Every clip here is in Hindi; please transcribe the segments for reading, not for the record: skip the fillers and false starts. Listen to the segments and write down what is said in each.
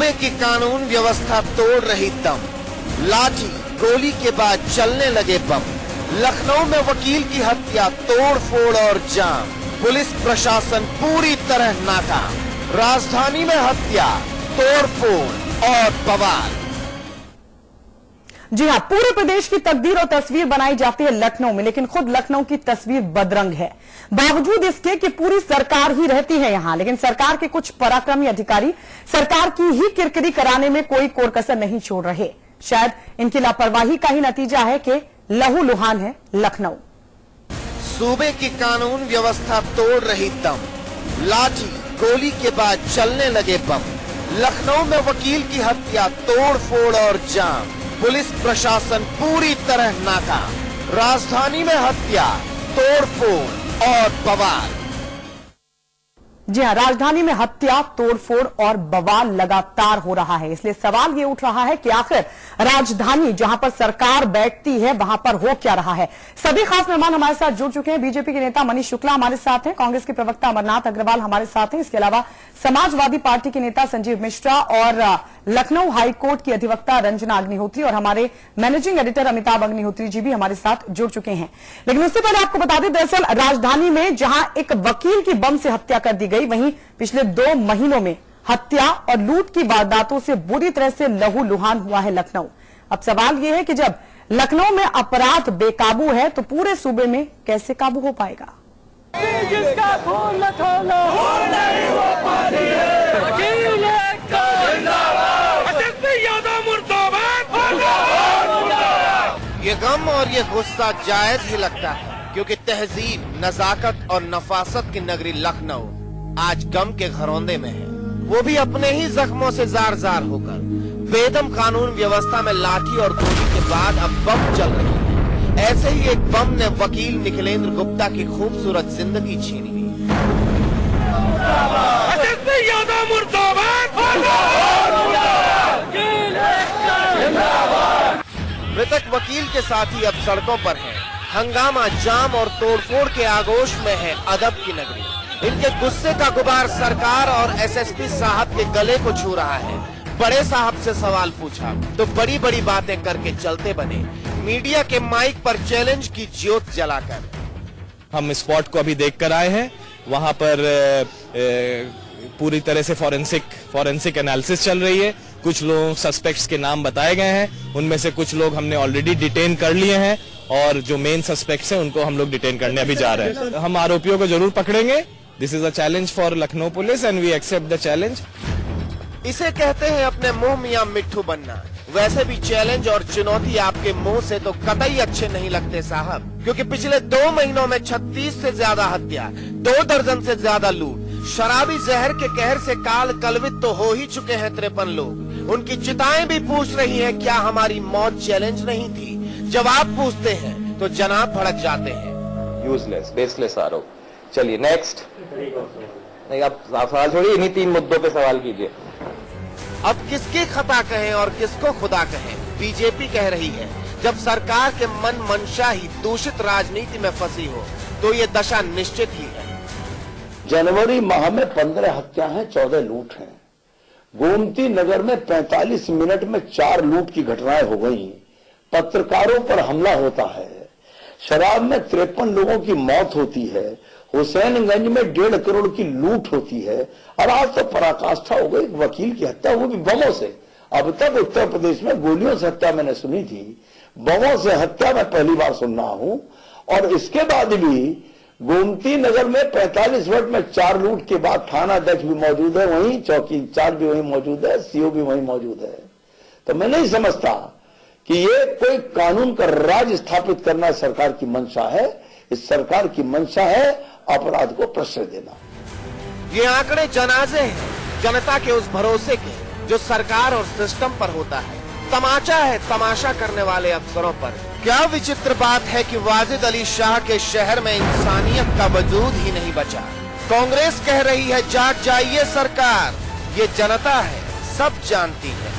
सूबे की कानून व्यवस्था तोड़ रही दम, लाठी गोली के बाद चलने लगे बम। लखनऊ में वकील की हत्या, तोड़ फोड़ और जाम, पुलिस प्रशासन पूरी तरह नाकाम। राजधानी में हत्या, तोड़ फोड़ और बवाल। जी हां, पूरे प्रदेश की तकदीर और तस्वीर बनाई जाती है लखनऊ में, लेकिन खुद लखनऊ की तस्वीर बदरंग है। बावजूद इसके कि पूरी सरकार ही रहती है यहां, लेकिन सरकार के कुछ पराक्रमी अधिकारी सरकार की ही किरकिरी कराने में कोई कोरकसर नहीं छोड़ रहे। शायद इनकी लापरवाही का ही नतीजा है कि लहूलुहान है लखनऊ। सूबे की कानून व्यवस्था तोड़ रही दम, लाठी गोली के बाद चलने लगे बम। लखनऊ में वकील की हत्या, तोड़ फोड़ और जाम, पुलिस प्रशासन पूरी तरह नाकाम। राजधानी में हत्या, तोड़ फोड़ और बवाल। जी हां, राजधानी में हत्या, तोड़फोड़ और बवाल लगातार हो रहा है। इसलिए सवाल ये उठ रहा है कि आखिर राजधानी जहां पर सरकार बैठती है वहां पर हो क्या रहा है। सभी खास मेहमान हमारे साथ जुड़ चुके हैं। बीजेपी के नेता मनीष शुक्ला हमारे साथ हैं, कांग्रेस के प्रवक्ता अमरनाथ अग्रवाल हमारे साथ हैं, इसके अलावा समाजवादी पार्टी के नेता संजीव मिश्रा और लखनऊ हाईकोर्ट की अधिवक्ता रंजना अग्निहोत्री और हमारे मैनेजिंग एडिटर अमिताभ अग्निहोत्री जी भी हमारे साथ जुड़ चुके हैं। लेकिन उससे पहले आपको बता दें, दरअसल राजधानी में जहां एक वकील की बम से हत्या कर दी गई, वहीं पिछले 2 महीनों में हत्या और लूट की वारदातों से बुरी तरह से लहूलुहान हुआ है लखनऊ। अब सवाल यह है कि जब लखनऊ में अपराध बेकाबू है तो पूरे सूबे में कैसे काबू हो पाएगा। जिसका खून न खोलो, खून नहीं वो पानी है। वकील एकता जिंदाबाद, अशक्ति यादव मुर्दाबाद, मुर्दाबाद। ये गम और ये गुस्सा जायज ही लगता है, क्योंकि तहजीब, नजाकत और नफासत की नगरी लखनऊ आज गम के घरौंदे में है, वो भी अपने ही जख्मों से जार जार होकर। बेदम कानून व्यवस्था में लाठी और गोली के बाद अब बम चल रही है। ऐसे ही एक बम ने वकील निखिलेंद्र गुप्ता की खूबसूरत जिंदगी छीन ली। मृतक वकील के साथी अब सड़कों पर हैं। हंगामा, जाम और तोड़फोड़ के आगोश में है अदब की नगरी। इनके गुस्से का गुबार सरकार और एसएसपी साहब के गले को छू रहा है। बड़े साहब से सवाल पूछा तो बड़ी बड़ी बातें करके चलते बने, मीडिया के माइक पर चैलेंज की ज्योत जलाकर। हम स्पॉट को अभी देख कर आए हैं, वहां पर पूरी तरह से फॉरेंसिक एनालिसिस चल रही है। कुछ लोग सस्पेक्ट्स के नाम बताए गए हैं, उनमें से कुछ लोग हमने ऑलरेडी डिटेन कर लिए हैं और जो मेन सस्पेक्ट्स हैं उनको हम लोग डिटेन करने अभी जा रहे हैं। हम आरोपियों को जरूर पकड़ेंगे। This is a challenge for Lucknow police and we accept the challenge. इसे कहते हैं अपने मुंह मियां मिट्ठू बनना। वैसे भी चैलेंज और चुनौती आपके मुंह से तो कतई अच्छे नहीं लगते साहब, क्योंकि पिछले 2 महीनों में 36 से ज्यादा हत्या, 2 दर्जन से ज्यादा लूट, शराबी जहर के कहर से काल कलवित तो हो ही चुके हैं 53 लोग। उनकी चिताएं भी पूछ रही हैं, क्या हमारी मौत चैलेंज नहीं थी? जवाब पूछते हैं तो जनाब भड़क जाते हैं। यूजलेस, बेसलेस आरोप। चलिए नेक्स्ट। नहीं, आप सवाल छोड़िए, इन्हीं 3 मुद्दों पे सवाल कीजिए। अब किसकी खता कहें और किसको खुदा कहें? बीजेपी कह रही है, जब सरकार के मन मंशा ही दूषित राजनीति में फंसी हो तो ये दशा निश्चित ही है। जनवरी माह में 15 हत्या हैं, 14 लूट हैं। गोमती नगर में 45 मिनट में 4 लूट की घटनाएं हो गई। पत्रकारों पर हमला होता है। शराब में 53 लोगों की मौत होती है। हुसैनगंज में 1.5 करोड़ की लूट होती है। और आज तो पराकाष्ठा हो गई, वकील की हत्या, वो भी बमों से। अब तक उत्तर प्रदेश में गोलियों से हत्या मैंने सुनी थी, बमों से हत्या मैं पहली बार सुन रहा हूं। और इसके बाद भी गोमती नगर में 45 मिनट में 4 लूट के बाद थाना अध्यक्ष भी मौजूद है, वहीं चौकी इंचार्ज भी वहीं मौजूद है, सीओ भी वहीं मौजूद है। तो मैं नहीं समझता कि ये कोई कानून का राज स्थापित करना सरकार की मंशा है। इस सरकार की मंशा है अपराध को प्रश्रय देना। ये आंकड़े जनाजे हैं जनता के उस भरोसे के जो सरकार और सिस्टम पर होता है। तमाचा है तमाशा करने वाले अफसरों पर। क्या विचित्र बात है कि वाजिद अली शाह के शहर में इंसानियत का वजूद ही नहीं बचा। कांग्रेस कह रही है, जाग जाइए सरकार, ये जनता है, सब जानती है।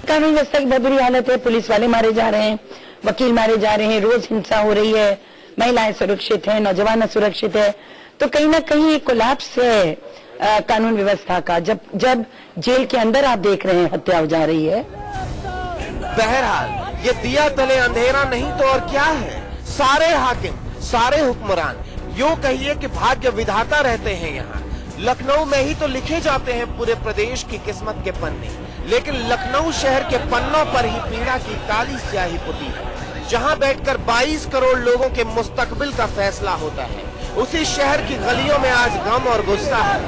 कानून व्यवस्था की बहुत बुरी हालत है। पुलिस वाले मारे जा रहे हैं, वकील मारे जा रहे हैं, रोज हिंसा हो रही है, महिलाएं सुरक्षित हैं, नौजवान सुरक्षित है। तो कहीं ना कहीं एक कोलैप्स है कानून व्यवस्था का, जब जेल के अंदर आप देख रहे हैं हत्या हो जा रही है। बहरहाल ये दिया तले अंधेरा नहीं तो और क्या है। सारे हाकिम, सारे हुक्मरान, यूं कहिए कि भाग्य विधाता रहते हैं यहाँ। लखनऊ में ही तो लिखे जाते हैं पूरे प्रदेश की किस्मत के पन्ने, लेकिन लखनऊ शहर के पन्नों पर ही पीड़ा की काली स्याही पुती है। जहां बैठकर 22 करोड़ लोगों के मुस्तकबिल का फैसला होता है, उसी शहर की गलियों में आज गम और गुस्सा है।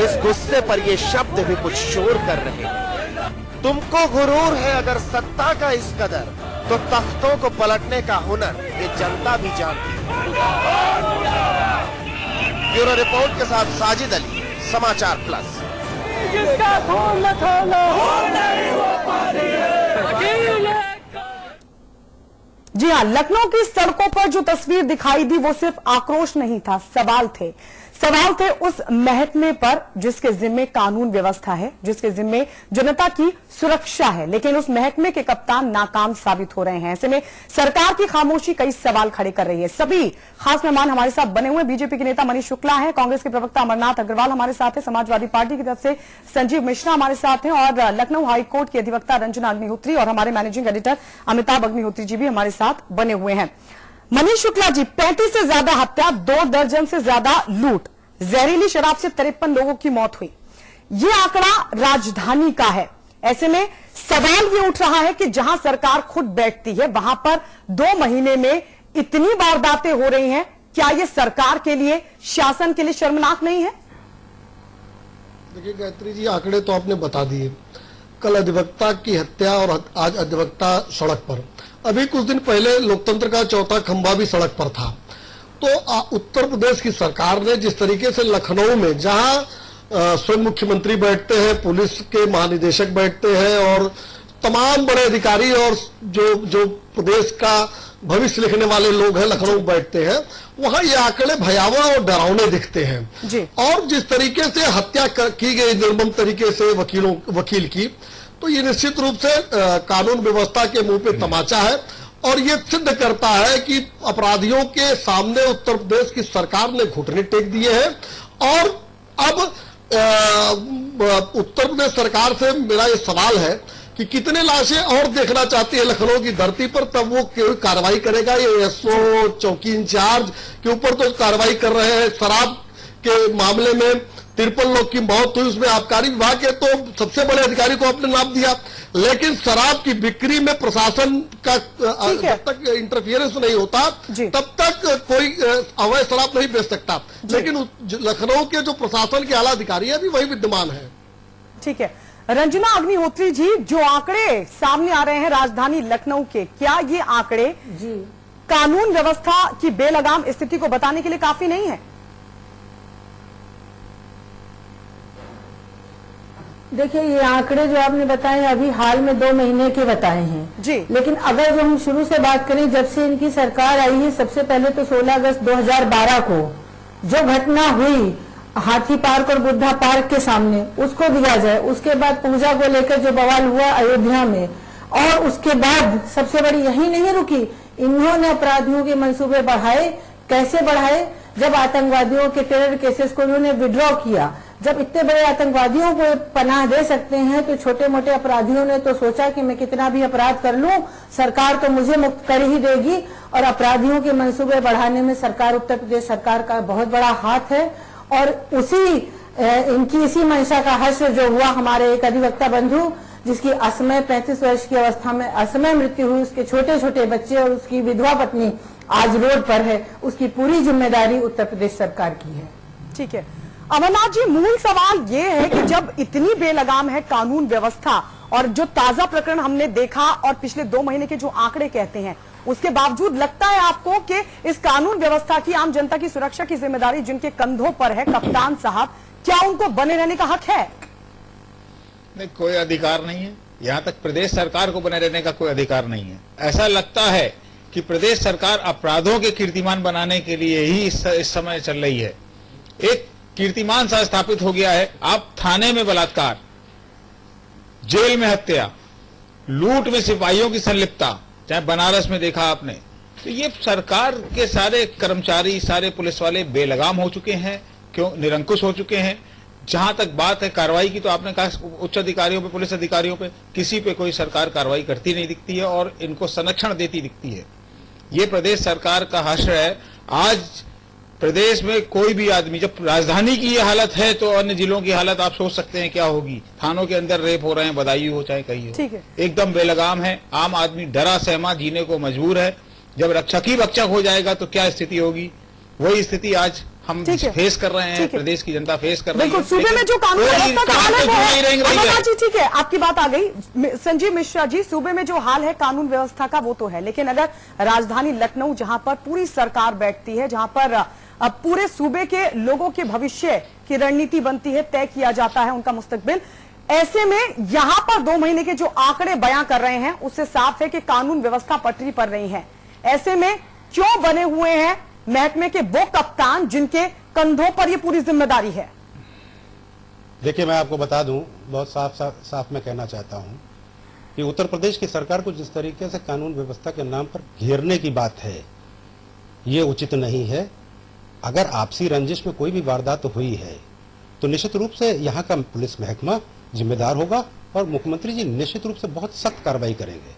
इस गुस्से पर ये शब्द भी कुछ शोर कर रहे हैं। तुमको गुरूर है अगर सत्ता का इस कदर, तो तख्तों को पलटने का हुनर ये जनता भी जानती है। ब्यूरो रिपोर्ट के साथ साजिद अली, समाचार प्लस। जिसका खून न खोलो, जी हाँ, लखनऊ की सड़कों पर जो तस्वीर दिखाई दी वो सिर्फ आक्रोश नहीं था, सवाल थे उस महकमे पर जिसके जिम्मे कानून व्यवस्था है, जिसके जिम्मे जनता की सुरक्षा है, लेकिन उस महकमे के कप्तान नाकाम साबित हो रहे हैं। ऐसे में सरकार की खामोशी कई सवाल खड़े कर रही है। सभी खास मेहमान हमारे साथ बने हुए, बीजेपी के नेता मनीष शुक्ला हैं, कांग्रेस के प्रवक्ता अमरनाथ अग्रवाल हमारे साथ हैं, समाजवादी पार्टी की तरफ से संजीव मिश्रा हमारे साथ हैं, और लखनऊ हाईकोर्ट की अधिवक्ता रंजना अग्निहोत्री और हमारे मैनेजिंग एडिटर अमिताभ अग्निहोत्री जी भी हमारे साथ बने हुए हैं। मनीष शुक्ला जी, 35 से ज्यादा हत्या, 2 दर्जन से ज्यादा लूट, जहरीली शराब से 53 लोगों की मौत हुई, ये आंकड़ा राजधानी का है। ऐसे में सवाल ये उठ रहा है कि जहां सरकार खुद बैठती है वहां पर 2 महीने में इतनी वारदातें हो रही हैं, क्या ये सरकार के लिए, शासन के लिए शर्मनाक नहीं है? देखिए गायत्री जी, आंकड़े तो आपने बता दिए। कल अधिवक्ता की हत्या और आज अधिवक्ता सड़क पर। अभी कुछ दिन पहले लोकतंत्र का चौथा खंभा भी सड़क पर था। तो उत्तर प्रदेश की सरकार ने जिस तरीके से लखनऊ में जहां स्वयं मुख्यमंत्री बैठते हैं, पुलिस के महानिदेशक बैठते हैं और तमाम बड़े अधिकारी और जो प्रदेश का भविष्य लिखने वाले लोग हैं लखनऊ बैठते हैं, वहां ये आंकड़े भयावह और डरावने दिखते हैं जी। और जिस तरीके से हत्या की गई निर्मम तरीके से वकील की, तो ये निश्चित रूप से कानून व्यवस्था के मुंह पे तमाचा है और ये सिद्ध करता है कि अपराधियों के सामने उत्तर प्रदेश की सरकार ने घुटने टेक दिए हैं। और अब उत्तर प्रदेश सरकार से मेरा ये सवाल है कि कितने लाशें और देखना चाहती है लखनऊ की धरती पर, तब वो कोई कार्रवाई करेगा। ये एसओ, चौकी इंचार्ज के ऊपर तो कार्रवाई कर रहे हैं। शराब के मामले में 53 लोग की मौत हुई, उसमें आबकारी विभाग के तो सबसे बड़े अधिकारी को आपने नाम दिया, लेकिन शराब की बिक्री में प्रशासन का जब तक इंटरफियरेंस नहीं होता तब तक कोई अवैध शराब नहीं बेच सकता। लेकिन लखनऊ के जो प्रशासन के आला अधिकारी है अभी वही विद्यमान है। ठीक है, रंजना अग्निहोत्री जी, जो आंकड़े सामने आ रहे हैं राजधानी लखनऊ के, क्या ये आंकड़े कानून व्यवस्था की बेलगाम स्थिति को बताने के लिए काफी नहीं है? देखिए, ये आंकड़े जो आपने बताए अभी हाल में 2 महीने के बताए हैं जी, लेकिन अगर जो हम शुरू से बात करें, जब से इनकी सरकार आई है, सबसे पहले तो 16 अगस्त 2012 को जो घटना हुई हाथी पार्क और बुद्धा पार्क के सामने, उसको दिया जाए। उसके बाद पूजा को लेकर जो बवाल हुआ अयोध्या में, और उसके बाद सबसे बड़ी यही नहीं रुकी, इन्होंने अपराधियों के मंसूबे बढ़ाए। कैसे बढ़ाए? जब आतंकवादियों के टेरर केसेस को उन्होंने विड्रॉ किया। जब इतने बड़े आतंकवादियों को पनाह दे सकते हैं, तो छोटे मोटे अपराधियों ने तो सोचा कि मैं कितना भी अपराध कर लूं, सरकार तो मुझे मुक्त कर ही देगी। और अपराधियों के मंसूबे बढ़ाने में सरकार, उत्तर प्रदेश सरकार का बहुत बड़ा हाथ है। और इनकी इसी मंशा का हश्र जो हुआ, हमारे एक अधिवक्ता बंधु जिसकी असमय 35 वर्ष की अवस्था में असमय मृत्यु हुई, उसके छोटे छोटे बच्चे और उसकी विधवा पत्नी आज रोड पर है, उसकी पूरी जिम्मेदारी उत्तर प्रदेश सरकार की है। ठीक है अमरनाथ जी, मूल सवाल ये है कि जब इतनी बेलगाम है कानून व्यवस्था, और जो ताजा प्रकरण हमने देखा और पिछले 2 महीने के जो आंकड़े कहते हैं, उसके बावजूद लगता है आपको कि इस कानून व्यवस्था की, आम जनता की सुरक्षा की जिम्मेदारी जिनके कंधों पर है, कप्तान साहब, क्या उनको बने रहने का हक है? नहीं, कोई अधिकार नहीं है। यहाँ तक प्रदेश सरकार को बने रहने का कोई अधिकार नहीं है। ऐसा लगता है कि प्रदेश सरकार अपराधों के कीर्तिमान बनाने के लिए ही इस समय चल रही है। एक कीर्तिमान सा स्थापित हो गया है। आप थाने में बलात्कार, जेल में हत्या, लूट में सिपाहियों की संलिप्तता, चाहे बनारस में देखा आपने, तो ये सरकार के सारे कर्मचारी, सारे पुलिस वाले बेलगाम हो चुके हैं, क्यों निरंकुश हो चुके हैं। जहां तक बात है कार्रवाई की, तो आपने कहा उच्च अधिकारियों पे, पुलिस अधिकारियों पे, किसी पे कोई सरकार कार्रवाई करती नहीं दिखती है और इनको संरक्षण देती दिखती है। ये प्रदेश सरकार का हश्र है। आज प्रदेश में कोई भी आदमी, जब राजधानी की ये हालत है तो अन्य जिलों की हालत आप सोच सकते हैं क्या होगी। थानों के अंदर रेप हो रहे हैं, बदायूं हो चाहे कहीं हो, एकदम बेलगाम है। आम आदमी डरा सहमा जीने को मजबूर है। जब रक्षक ही भक्षक हो जाएगा तो क्या स्थिति होगी, वही स्थिति आज हम फेस कर रहे हैं, प्रदेश की जनता फेस कर रही है। सूबे में जो कानून व्यवस्था का हाल है, ठीक है, आपकी बात आ गई संजीव मिश्रा जी। सूबे में जो हाल है कानून व्यवस्था का वो तो है, लेकिन अगर राजधानी लखनऊ जहां पर पूरी सरकार बैठती है, जहां पर पूरे सूबे के लोगों के भविष्य की रणनीति बनती है, तय किया जाता है उनका मुस्तकबिल, ऐसे में यहां पर 2 महीने के जो आंकड़े बयां कर रहे हैं उससे साफ है कि कानून व्यवस्था पटरी पर नहीं है। ऐसे में क्यों बने हुए हैं महकमे के वो कप्तान जिनके कंधों पर ये पूरी जिम्मेदारी है? देखिए, मैं आपको बता दूं, बहुत साफ मैं कहना चाहता हूं कि उत्तर प्रदेश की सरकार को जिस तरीके से कानून व्यवस्था के नाम पर घेरने की बात है, ये उचित नहीं है। अगर आपसी रंजिश में कोई भी वारदात हुई है तो निश्चित रूप से यहाँ का पुलिस महकमा जिम्मेदार होगा और मुख्यमंत्री जी निश्चित रूप से बहुत सख्त कार्रवाई करेंगे।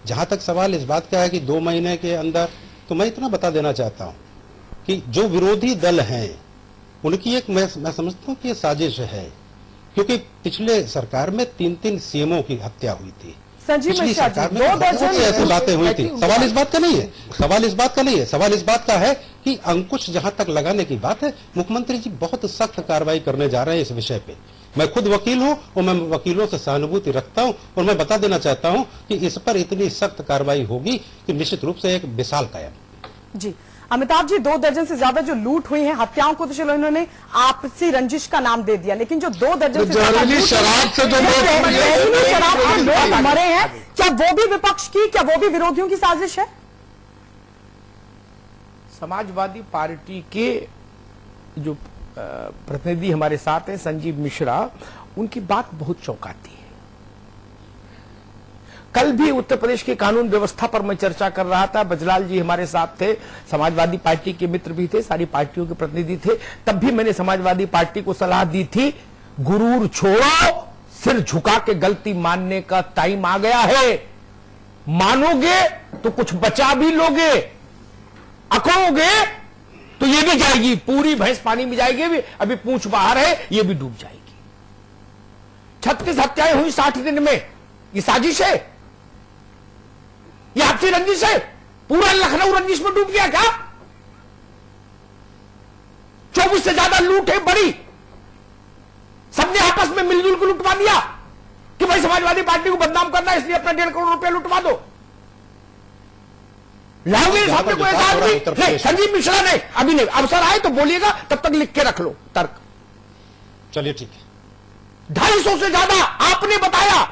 जहां तक सवाल इस बात का है कि 2 महीने के अंदर, तो मैं इतना बता देना चाहता हूं कि जो विरोधी दल हैं उनकी एक मैं समझता हूं कि ये साजिश है, क्योंकि पिछले सरकार में 3-3 सीएमओ की हत्या हुई थी। पिछली सरकार में 2 दर्जन ऐसी बातें हुई थी। सवाल इस बात का नहीं है, सवाल इस बात का है कि अंकुश जहां तक लगाने की बात है, मुख्यमंत्री जी बहुत सख्त कार्रवाई करने जा रहे हैं इस विषय पे। मैं खुद वकील हूं और मैं वकीलों से सहानुभूति रखता हूं और मैं बता देना चाहता हूं कि इस पर इतनी सख्त कार्रवाई होगी कि निश्चित रूप से एक मिसाल कायम। जी अमिताभ जी, 2 दर्जन से ज्यादा जो लूट हुई है, हत्याओं को तो चलो इन्होंने आपसी रंजिश का नाम दे दिया, लेकिन जो 2 दर्जन से शराब से जो लोग मरे हैं, क्या वो भी विपक्ष की, क्या वो भी विरोधियों की साजिश है? समाजवादी पार्टी के जो प्रतिनिधि हमारे साथ हैं, संजीव मिश्रा, उनकी बात बहुत चौंकाती है। कल भी उत्तर प्रदेश की कानून व्यवस्था पर मैं चर्चा कर रहा था, बजलाल जी हमारे साथ थे, समाजवादी पार्टी के मित्र भी थे, सारी पार्टियों के प्रतिनिधि थे। तब भी मैंने समाजवादी पार्टी को सलाह दी थी, गुरूर छोड़ो, सिर झुका के गलती मानने का टाइम आ गया है। मानोगे तो कुछ बचा भी लोगे, अकड़ोगे तो ये भी जाएगी, पूरी भैंस पानी में जाएगी, भी अभी पूंछ बाहर है, ये भी डूब जाएगी। 36 हत्याएं हुई 60 दिन में, ये साजिश है, ये आपसी रंजिश है? पूरा लखनऊ रंजिश में डूब गया क्या? 24 से ज्यादा लूट है बड़ी, सबने आपस में मिलजुल को लुटवा दिया कि भाई समाजवादी पार्टी को बदनाम करना है, इसलिए अपना 1.5 करोड़ रुपया लुटवा दो। लाओगे सामने कोई आदमी नहीं, संजीव मिश्रा ने अभी नहीं, अवसर आए तो बोलिएगा, तब तक लिख के रख लो तर्क। चलिए ठीक है। 250 से ज्यादा आपने बताया,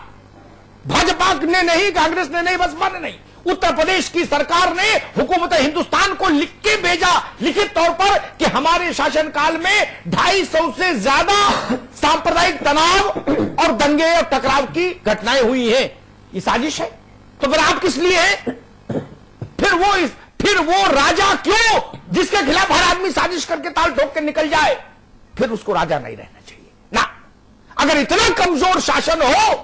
भाजपा ने नहीं, कांग्रेस ने नहीं, बसपा ने नहीं, उत्तर प्रदेश की सरकार ने हुकूमत हिंदुस्तान को लिख के भेजा लिखित तौर पर कि हमारे शासनकाल में 250 से ज्यादा सांप्रदायिक तनाव और दंगे और टकराव की घटनाएं हुई हैं। ये साजिश है? तो फिर आप किस लिए हैं? फिर वो राजा क्यों, जिसके खिलाफ हर आदमी साजिश करके ताल ठोक के निकल जाए, फिर उसको राजा नहीं रहना चाहिए ना। अगर इतना कमजोर शासन हो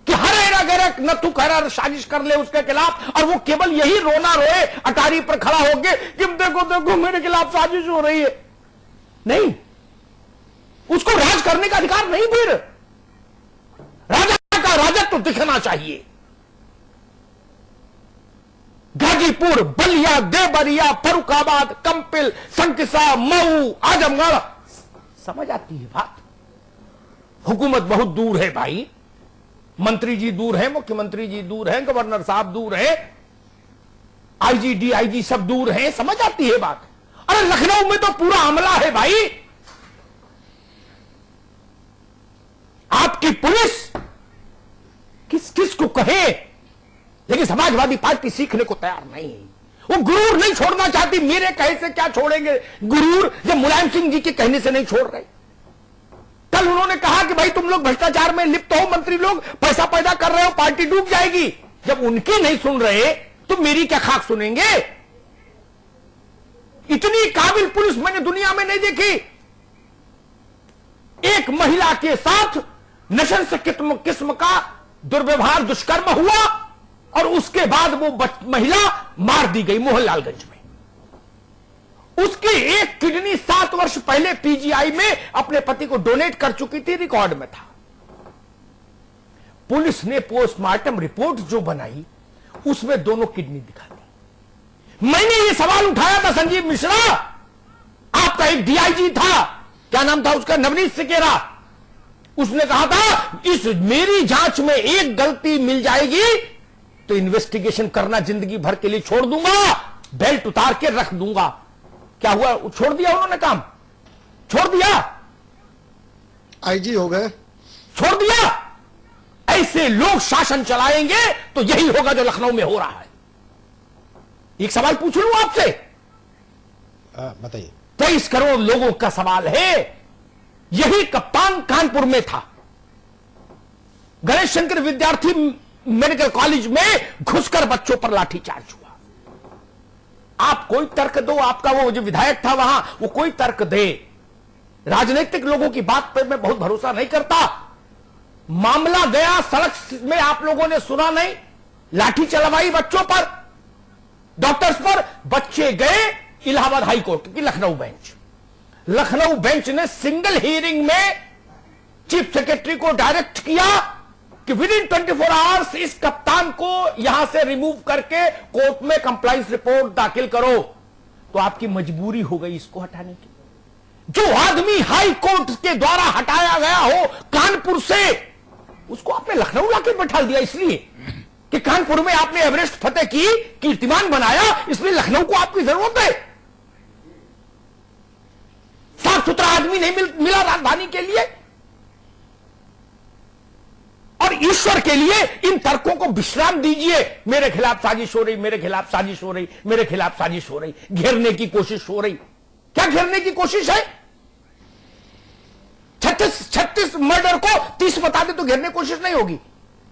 कि हर एरा गैरक नथु खैरा साजिश कर ले उसके खिलाफ, और वो केवल यही रोना रोए अटारी पर खड़ा होके कि देखो देखो मेरे खिलाफ साजिश हो रही है, नहीं, उसको राज करने का अधिकार नहीं। फिर राजा का राजत्व दिखना चाहिए। गाजीपुर, बलिया, देवरिया, फर्रुखाबाद, कंपिल, संकिसा, मऊ, आजमगढ़, समझ आती है बात? हुकूमत बहुत दूर है भाई, मंत्री जी दूर है, मुख्यमंत्री जी दूर है, गवर्नर साहब दूर है, आईजी डीआईजी सब दूर हैं, समझ आती है बात? अरे लखनऊ में तो पूरा अमला है भाई, आपकी पुलिस किस किस को कहे, लेकिन समाजवादी पार्टी सीखने को तैयार नहीं है। वो गुरूर नहीं छोड़ना चाहती, मेरे कहे से क्या छोड़ेंगे गुरूर, जब मुलायम सिंह जी के कहने से नहीं छोड़ रहे। कल उन्होंने कहा कि भाई तुम लोग भ्रष्टाचार में लिप्त हो, मंत्री लोग पैसा पैदा कर रहे हो, पार्टी डूब जाएगी। जब उनकी नहीं सुन रहे तो मेरी क्या खाक सुनेंगे? इतनी काबिल पुलिस मैंने दुनिया में नहीं देखी। एक महिला के साथ नशे से किस्म का दुर्व्यवहार, दुष्कर्म हुआ और उसके बाद वो महिला मार दी गई मोहनलालगंज में। उसकी एक किडनी 7 वर्ष पहले पीजीआई में अपने पति को डोनेट कर चुकी थी, रिकॉर्ड में था। पुलिस ने पोस्टमार्टम रिपोर्ट जो बनाई उसमें दोनों किडनी दिखा दी। मैंने ये सवाल उठाया था संजीव मिश्रा, आपका एक डीआईजी था, क्या नाम था उसका, नवनीत सिकेरा। उसने कहा था इस मेरी जांच में एक गलती मिल जाएगी तो इन्वेस्टिगेशन करना जिंदगी भर के लिए छोड़ दूंगा, बेल्ट उतार के रख दूंगा। क्या हुआ? छोड़ दिया उन्होंने काम, छोड़ दिया, आईजी हो गए, छोड़ दिया। ऐसे लोग शासन चलाएंगे तो यही होगा जो लखनऊ में हो रहा है। एक सवाल पूछ लूं आपसे, बताइए। 23 करोड़ लोगों का सवाल है। यही कप्तान कानपुर में था, गणेश शंकर विद्यार्थी मेडिकल कॉलेज में घुसकर बच्चों पर लाठीचार्ज हुआ। आप कोई तर्क दो, आपका वो जो विधायक था वहां, वो कोई तर्क दे। राजनीतिक लोगों की बात पर मैं बहुत भरोसा नहीं करता। मामला गया सड़क में, आप लोगों ने सुना नहीं, लाठी चलवाई बच्चों पर, डॉक्टर्स पर। बच्चे गए इलाहाबाद हाई कोर्ट की लखनऊ बेंच। लखनऊ बेंच ने सिंगल हियरिंग में चीफ सेक्रेटरी को डायरेक्ट किया कि विद इन 24 आवर्स इस कप्तान को यहां से रिमूव करके कोर्ट में कंप्लाइंस रिपोर्ट दाखिल करो। तो आपकी मजबूरी हो गई इसको हटाने की। जो आदमी हाई कोर्ट के द्वारा हटाया गया हो कानपुर से, उसको आपने लखनऊ लाके बैठा दिया इसलिए कि कानपुर में आपने एवरेस्ट फतेह की, कीर्तिमान बनाया, इसलिए लखनऊ को आपकी जरूरत है। साफ सुथरा आदमी नहीं मिला राजधानी के लिए। और ईश्वर के लिए इन तर्कों को विश्राम दीजिए। मेरे खिलाफ साजिश हो रही, मेरे खिलाफ साजिश हो रही, मेरे खिलाफ साजिश हो रही, घेरने की कोशिश हो रही। क्या घेरने की कोशिश है? 36 मर्डर को 30 बता दे तो घेरने की कोशिश नहीं होगी,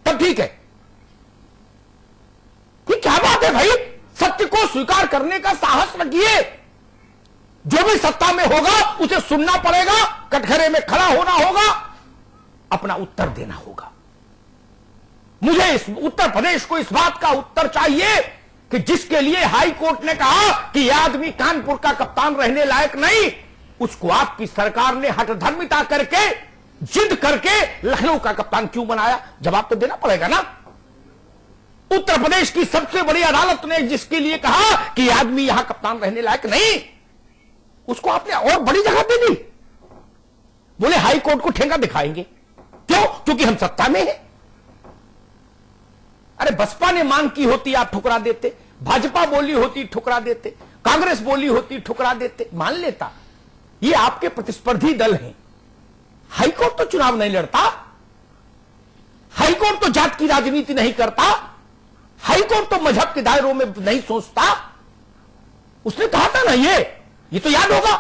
तब ठीक है। ये क्या बात है भाई? सत्य को स्वीकार करने का साहस रखिए। जो भी सत्ता में होगा उसे सुनना पड़ेगा, कटघरे में खड़ा होना होगा, अपना उत्तर देना होगा। मुझे इस उत्तर प्रदेश को इस बात का उत्तर चाहिए कि जिसके लिए हाई कोर्ट ने कहा कि यह आदमी कानपुर का कप्तान रहने लायक नहीं, उसको आपकी सरकार ने हठधर्मिता करके, जिद करके लखनऊ का कप्तान क्यों बनाया? जवाब तो देना पड़ेगा ना। उत्तर प्रदेश की सबसे बड़ी अदालत ने जिसके लिए कहा कि यह आदमी यहां कप्तान रहने लायक नहीं, उसको आपने और बड़ी जगह दे दी। बोले हाई कोर्ट को ठेंगा दिखाएंगे। क्यों? क्योंकि हम सत्ता में हैं। अरे बसपा ने मांग की होती आप ठुकरा देते, भाजपा बोली होती ठुकरा देते, कांग्रेस बोली होती ठुकरा देते, मान लेता। ये आपके प्रतिस्पर्धी दल हैं। हाईकोर्ट तो चुनाव नहीं लड़ता, हाईकोर्ट तो जात की राजनीति नहीं करता, हाईकोर्ट तो मजहब के दायरों में नहीं सोचता। उसने कहा था ना ये तो याद होगा।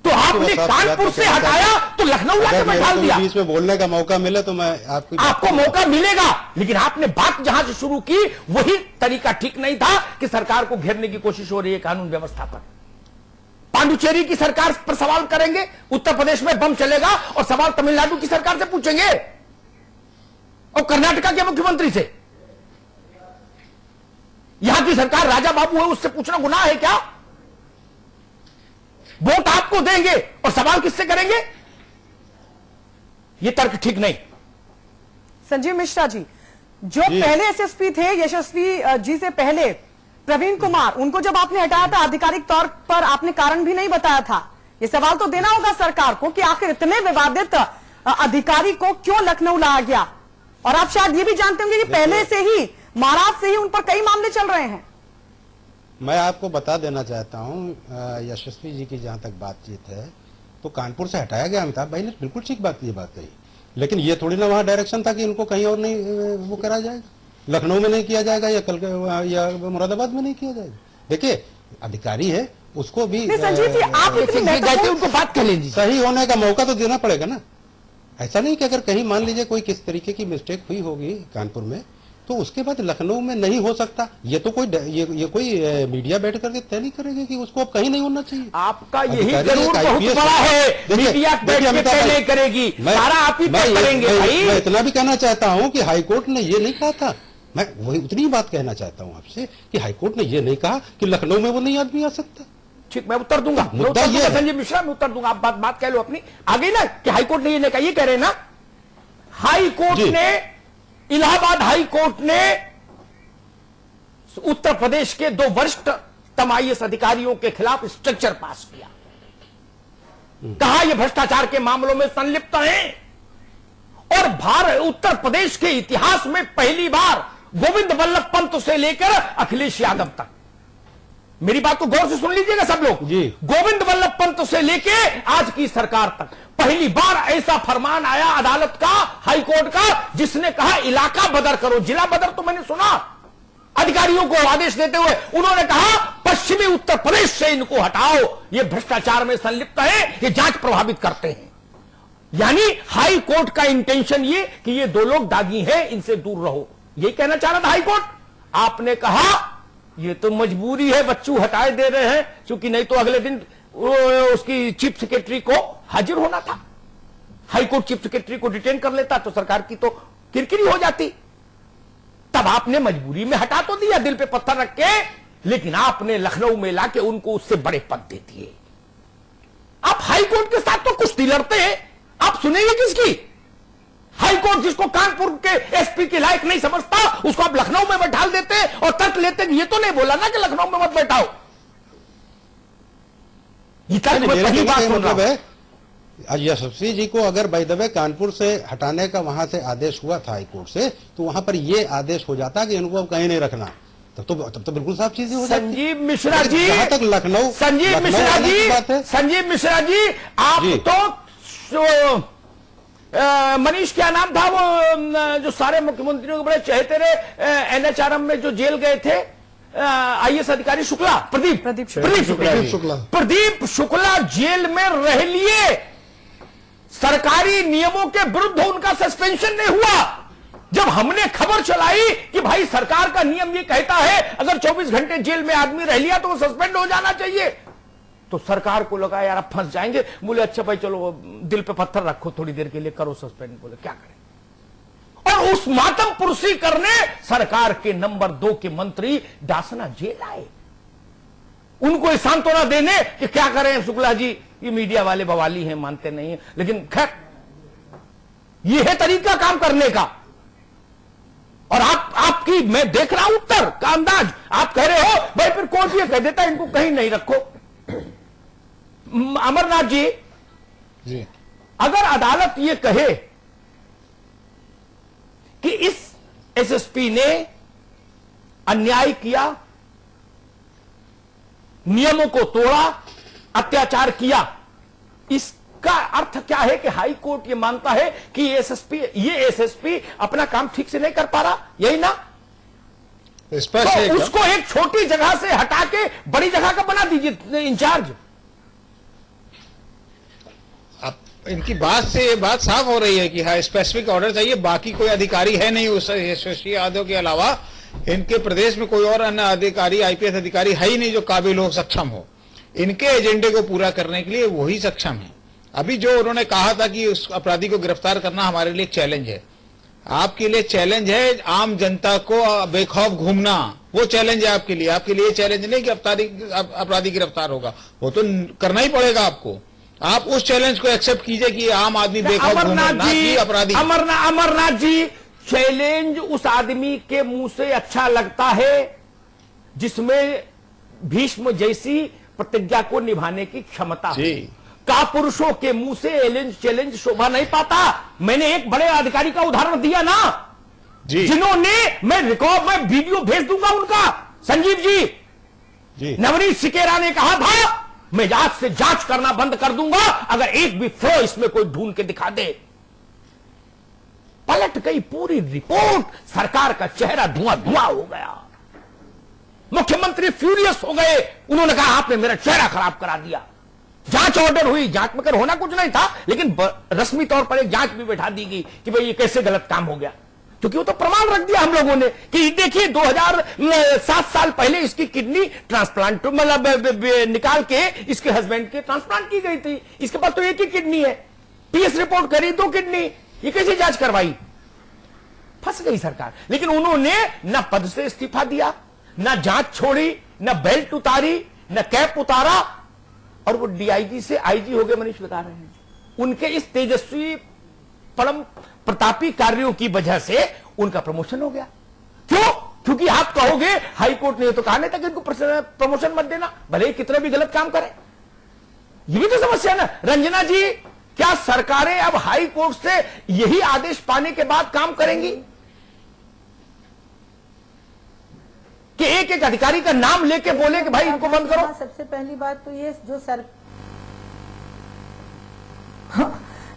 तो आपने कानपुर से हटाया तो लखनऊ लाके बैठा दिया। बीच में बोलने का मौका मिले तो मैं आपको मौका मिलेगा, लेकिन आपने बात जहां से शुरू की वही तरीका ठीक नहीं था कि सरकार को घेरने की कोशिश हो रही है कानून व्यवस्था पर। पांडुचेरी की सरकार पर सवाल करेंगे, उत्तर प्रदेश में बम चलेगा, और सवाल तमिलनाडु की सरकार से पूछेंगे और कर्नाटका के मुख्यमंत्री से। यहां की सरकार राजा बाबू है, उससे पूछना गुनाह है क्या? वोट आपको देंगे और सवाल किससे करेंगे? यह तर्क ठीक नहीं। संजीव मिश्रा जी, जो पहले एसएसपी थे, यशस्वी जी से पहले प्रवीण कुमार, उनको जब आपने हटाया था आधिकारिक तौर पर आपने कारण भी नहीं बताया था। यह सवाल तो देना होगा सरकार को कि आखिर इतने विवादित अधिकारी को क्यों लखनऊ लाया गया। और आप शायद ये भी जानते होंगे कि पहले से ही महाराष्ट्र से ही उन पर कई मामले चल रहे हैं। मैं आपको बता देना चाहता हूं, यशस्वी जी की जहां तक बातचीत है तो कानपुर से हटाया गया। अमिताभ भाई ने बिल्कुल ठीक ये बात कही, लेकिन ये थोड़ी ना वहां डायरेक्शन था कि इनको कहीं और नहीं वो करा जाएगा, लखनऊ में नहीं किया जाएगा या मुरादाबाद में नहीं किया जाएगा। देखिए अधिकारी है, उसको भी संजीव जी आप उनको बात कर लीजिए, सही होने का मौका तो देना पड़ेगा ना। ऐसा नहीं कि अगर कहीं मान लीजिए कोई किस तरीके की मिस्टेक हुई होगी कानपुर में तो उसके बाद लखनऊ में नहीं हो सकता। ये तो कोई ये कोई मीडिया बैठ करके तय नहीं करेगी कि उसको अब कहीं नहीं होना चाहिए। आपका यही जरूर बहुत बड़ा है, मीडिया बैठ के तय नहीं करेगी, सारा आप ही तय करेंगे भाई। मैं इतना भी कहना चाहता हूं कि हाईकोर्ट ने ये नहीं कहा था, मैं वही उतनी बात कहना चाहता हूं आपसे कि हाईकोर्ट ने ये नहीं कहा कि लखनऊ में वो नहीं आदमी आ सकता। ठीक, मैं उत्तर दूंगा, मुद्दा ये है। संजीव मिश्रा, मैं उत्तर दूंगा, आप बात कह लो अपनी आगे ना कि हाईकोर्ट ने ये नहीं कहा, ये कह रहे हैं ना हाईकोर्ट ने, इलाहाबाद हाईकोर्ट ने उत्तर प्रदेश के 2 वरिष्ठतम IAS अधिकारियों के खिलाफ स्ट्रक्चर पास किया, कहा ये भ्रष्टाचार के मामलों में संलिप्त हैं और उत्तर प्रदेश के इतिहास में पहली बार गोविंद वल्लभ पंत से लेकर अखिलेश यादव तक, मेरी बात को गौर से सुन लीजिएगा सब लोग जी, गोविंद वल्लभ पंत से लेके आज की सरकार तक पहली बार ऐसा फरमान आया अदालत का, हाईकोर्ट का, जिसने कहा इलाका बदर करो। जिला बदर तो मैंने सुना अधिकारियों को आदेश देते हुए, उन्होंने कहा पश्चिमी उत्तर प्रदेश से इनको हटाओ, ये भ्रष्टाचार में संलिप्त है, ये जांच प्रभावित करते हैं। यानी हाईकोर्ट का इंटेंशन ये कि ये 2 लोग दागी हैं, इनसे दूर रहो, ये कहना चाह रहा था हाईकोर्ट। आपने कहा ये तो मजबूरी है, बच्चू हटाए दे रहे हैं, क्योंकि नहीं तो अगले दिन उसकी चीफ सेक्रेटरी को हाजिर होना था। हाईकोर्ट चीफ सेक्रेटरी को डिटेन कर लेता तो सरकार की तो किरकिरी हो जाती। तब आपने मजबूरी में हटा तो दिया, दिल पे पत्थर रख के, लेकिन आपने लखनऊ में लाके उनको उससे बड़े पद दे दिए। आप हाईकोर्ट के साथ तो कुश्ती लड़ते हैं, आप सुनेंगे किसकी? हाईकोर्ट जिसको कानपुर के SP के लायक नहीं समझता, उसको आप लखनऊ में बैठा देते और तर्क लेते। ये तो नहीं बोला ना कि लखनऊ में मत बैठाओ, ये तर्क मैं पहली बात सुन रहा हूं। यशस्वी जी को अगर बाय द वे कानपुर से हटाने का वहां से आदेश हुआ था हाईकोर्ट से, तो वहां पर ये आदेश हो जाता कि इनको अब कहीं नहीं रखना, तब तो बिल्कुल साफ चीजें हो जाती। संजीव मिश्रा जी, जहां तक लखनऊ, संजीव मिश्रा जी, आप तो मनीष क्या नाम था वो जो सारे मुख्यमंत्रियों के बड़े चहेते रहे, NHRM में जो जेल गए थे IAS अधिकारी शुक्ला, प्रदीप शुक्ला जेल में रह लिए, सरकारी नियमों के विरुद्ध उनका सस्पेंशन नहीं हुआ। जब हमने खबर चलाई कि भाई सरकार का नियम ये कहता है अगर 24 घंटे जेल में आदमी रह लिया तो वो सस्पेंड हो जाना चाहिए, तो सरकार को लगा यार अब फंस जाएंगे। बोले अच्छा भाई चलो दिल पे पत्थर रखो, थोड़ी देर के लिए करो सस्पेंड। बोले क्या करें, और उस मातम पुरसी करने सरकार के नंबर 2 के मंत्री डासना जेल आए, उनको सांत्वना देने कि क्या करें शुक्ला जी, ये मीडिया वाले बवाली हैं, मानते नहीं है, लेकिन खैर ये है तरीका काम करने का। और आपकी मैं देख रहा हूं उत्तर का अंदाज, आप कह रहे हो भाई फिर कोर्ट ये कह देता इनको कहीं नहीं रखो। अमरनाथ जी, अगर अदालत ये कहे कि इस SSP ने अन्याय किया, नियमों को तोड़ा, अत्याचार किया, इसका अर्थ क्या है कि हाई कोर्ट ये मानता है कि ये SSP अपना काम ठीक से नहीं कर पा रहा, यही ना? तो उसको एक छोटी जगह से हटा के बड़ी जगह का बना दीजिए इंचार्ज। इनकी बात से ये बात साफ हो रही है कि हाँ स्पेसिफिक ऑर्डर चाहिए, बाकी कोई अधिकारी है नहीं उस यशस्वी यादव के अलावा, इनके प्रदेश में कोई और अन्य अधिकारी IPS अधिकारी है ही नहीं जो काबिल हो, सक्षम हो इनके एजेंडे को पूरा करने के लिए, वही सक्षम है। अभी जो उन्होंने कहा था कि उस अपराधी को गिरफ्तार करना हमारे लिए चैलेंज है, आपके लिए चैलेंज है आम जनता को बेखौफ घूमना, वो चैलेंज है आपके लिए चैलेंज नहीं कि अपराधी गिरफ्तार होगा, वो तो करना ही पड़ेगा आपको। आप उस चैलेंज को एक्सेप्ट कीजिए कि आम आदमी बेखौफ घूमे, ना कि अपराधी। अमरनाथ जी, चैलेंज उस आदमी के मुंह से अच्छा लगता है जिसमें भीष्म जैसी प्रतिज्ञा को निभाने की क्षमता है। कापुरुषों के मुंह से चैलेंज शोभा नहीं पाता। मैंने एक बड़े अधिकारी का उदाहरण दिया ना जिन्होंने, मैं वीडियो भेज दूंगा उनका, संजीव जी, नवनीत सिकेरा ने कहा था मैं आज से जांच करना बंद कर दूंगा अगर एक भी फ्लो इसमें कोई ढूंढ के दिखा दे। पलट गई पूरी रिपोर्ट, सरकार का चेहरा धुआं हो गया, मुख्यमंत्री फ्यूरियस हो गए, उन्होंने कहा आपने मेरा चेहरा खराब करा दिया। जांच ऑर्डर हुई, जांच में कर होना कुछ नहीं था, लेकिन रस्मी तौर पर एक जांच भी बैठा दी गई कि भाई ये कैसे गलत काम हो गया। क्योंकि वो तो प्रमाण रख दिया हम लोगों ने कि देखिए 2007 साल पहले इसकी किडनी ट्रांसप्लांट मतलब निकाल के इसके हस्बैंड के ट्रांसप्लांट की गई थी। इसके पास तो एक ही किडनी है, पीएस रिपोर्ट करी 2 किडनी, ये कैसे जांच करवाई? फंस गई सरकार। लेकिन उन्होंने न पद से इस्तीफा दिया, न जांच छोड़ी, न बेल्ट उतारी, न कैप उतारा, और वो डीआईजी से आईजी हो गए। मनीष बता रहे हैं उनके इस तेजस्वी परम प्रतापी कार्यों की वजह से उनका प्रमोशन हो गया। क्यों? क्योंकि आप कहोगे हाई कोर्ट ने तो कहा नहीं था कि इनको प्रमोशन मत देना, भले ही कितना भी गलत काम करें। ये भी तो समस्या ना। रंजना जी, क्या सरकारें अब हाई कोर्ट से यही आदेश पाने के बाद काम करेंगी कि एक एक अधिकारी का नाम लेके बोले कि भाई इनको बंद करो? सबसे पहली बात तो ये जो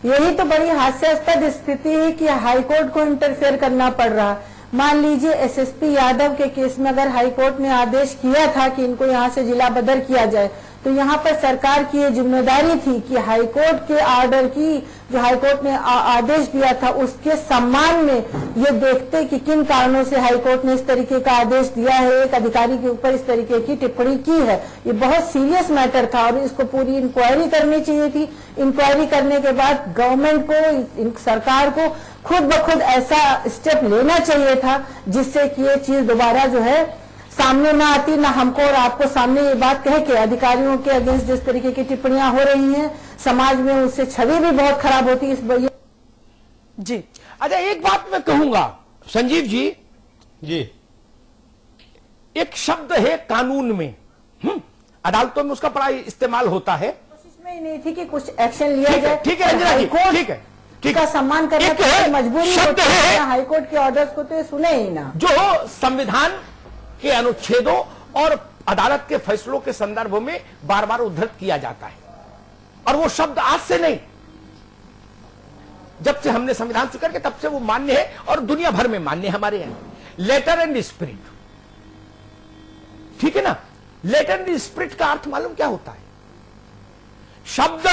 यही तो बड़ी हास्यास्पद स्थिति है कि हाईकोर्ट को इंटरफेयर करना पड़ रहा। मान लीजिए एसएसपी यादव के केस में अगर हाईकोर्ट ने आदेश किया था कि इनको यहां से जिला बदर किया जाए, तो यहाँ पर सरकार की ये जिम्मेदारी थी कि हाईकोर्ट के ऑर्डर की, जो हाईकोर्ट ने आदेश दिया था, उसके सम्मान में ये देखते कि किन कारणों से हाईकोर्ट ने इस तरीके का आदेश दिया है, एक अधिकारी के ऊपर इस तरीके की टिप्पणी की है। ये बहुत सीरियस मैटर था और इसको पूरी इंक्वायरी करनी चाहिए थी। इंक्वायरी करने के बाद गवर्नमेंट को, सरकार को खुद ब खुद ऐसा स्टेप लेना चाहिए था जिससे कि ये चीज दोबारा जो है सामने ना आती, ना हमको और आपको सामने ये बात कह के अधिकारियों के अगेंस्ट जिस तरीके की टिप्पणियां हो रही हैं, समाज में उससे छवि भी बहुत खराब होती है। इस जी अच्छा, एक बात मैं कहूंगा संजीव जी, एक शब्द है कानून में, अदालतों में उसका बड़ा इस्तेमाल होता है। कोशिश में ही नहीं थी कि कुछ एक्शन लिया जाए। ठीक है रंजना जी, ठीक है, ठीक है, सम्मान करना तो मजबूरी होती है। हाईकोर्ट के ऑर्डर्स को तो ये सुने ही ना। जो संविधान के अनुच्छेदों और अदालत के फैसलों के संदर्भ में बार बार उद्धृत किया जाता है, और वो शब्द आज से नहीं, जब से हमने संविधान स्वीकार किया तब से वो मान्य है और दुनिया भर में मान्य है हमारे यहां। लेटर एंड स्पिरिट, ठीक है ना? लेटर एंड स्पिरिट का अर्थ मालूम क्या होता है? शब्द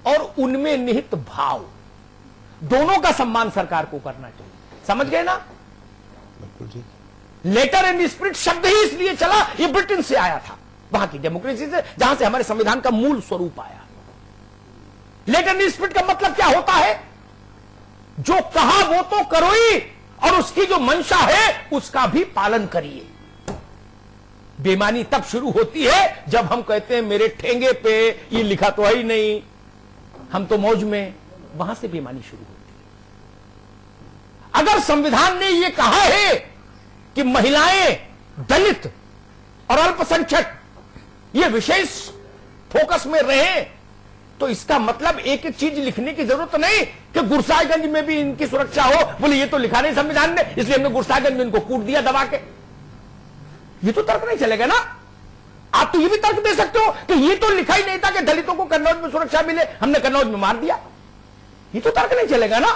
और उनमें निहित भाव दोनों का सम्मान सरकार को करना चाहिए। समझ गए ना? बिल्कुल ठीक। लेटर एंड स्पिरिट शब्द ही इसलिए चला, ये ब्रिटेन से आया था, वहां की डेमोक्रेसी से, जहां से हमारे संविधान का मूल स्वरूप आया। लेटर एंड स्पिरिट का मतलब क्या होता है? जो कहा वो तो करो ही, और उसकी जो मंशा है उसका भी पालन करिए। बेईमानी तब शुरू होती है जब हम कहते हैं मेरे ठेंगे पे ये लिखा तो है ही नहीं, हम तो मौज में, वहां से बेईमानी शुरू होती है। अगर संविधान ने यह कहा है कि महिलाएं, दलित और अल्पसंख्यक ये विशेष फोकस में रहे, तो इसका मतलब एक एक चीज लिखने की जरूरत नहीं कि गुरसाईगंज में भी इनकी सुरक्षा हो। बोले ये तो लिखा नहीं संविधान ने, इसलिए हमने गुरसाईगंज में इनको कूट दिया दबा के। ये तो तर्क नहीं चलेगा ना। आप तो ये भी तर्क दे सकते हो कि ये तो लिखा ही नहीं था कि दलितों को कन्नौज में सुरक्षा मिले, हमने कन्नौज में मार दिया। ये तो तर्क नहीं चलेगा ना।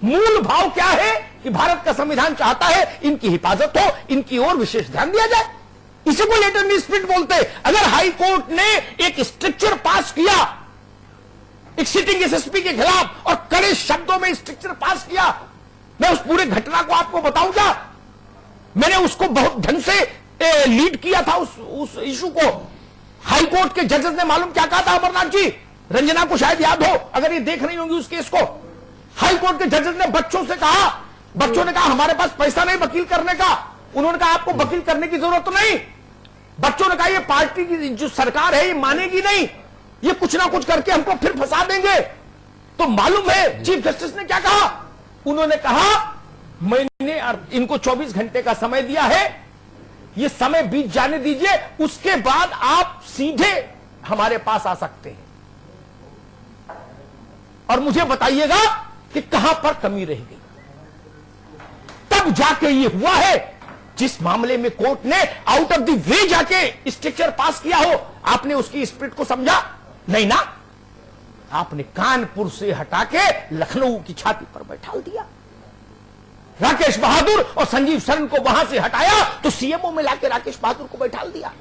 मूल भाव क्या है कि भारत का संविधान चाहता है इनकी हिफाजत हो, इनकी ओर विशेष ध्यान दिया जाए। इसी को लेटर एंड स्पिरिट बोलते हैं। अगर हाई कोर्ट ने एक स्ट्रिक्चर पास किया एक सिटिंग एसएसपी के खिलाफ और कड़े शब्दों में स्ट्रिक्चर पास किया, मैं उस पूरे घटना को आपको बताऊंगा। मैंने उसको बहुत ढंग से लीड किया था उस इशू को। हाई कोर्ट के जजेस ने मालूम क्या कहा था अमरनाथ जी, रंजना को शायद याद हो अगर ये देख रही होंगी उस केस को। हाई कोर्ट के जजेस ने बच्चों से कहा, बच्चों ने कहा हमारे पास पैसा नहीं वकील करने का। उन्होंने कहा आपको वकील करने की जरूरत नहीं। बच्चों ने कहा ये पार्टी की जो सरकार है ये मानेगी नहीं, ये कुछ ना कुछ करके हमको फिर फंसा देंगे। तो मालूम है चीफ जस्टिस ने क्या कहा? उन्होंने कहा मैंने इनको 24 घंटे का समय दिया है, ये समय बीत जाने दीजिए, उसके बाद आप सीधे हमारे पास आ सकते हैं और मुझे बताइएगा कि कहां पर कमी रह गई। तब जाके ये हुआ है जिस मामले में कोर्ट ने आउट ऑफ द वे जाके स्ट्रक्चर पास किया हो। आपने उसकी स्पिरिट को समझा नहीं ना, आपने कानपुर से हटा के लखनऊ की छाती पर बैठा दिया। राकेश बहादुर और संजीव शरण को वहां से हटाया तो सीएमओ में लाके राकेश बहादुर को बैठा दिया,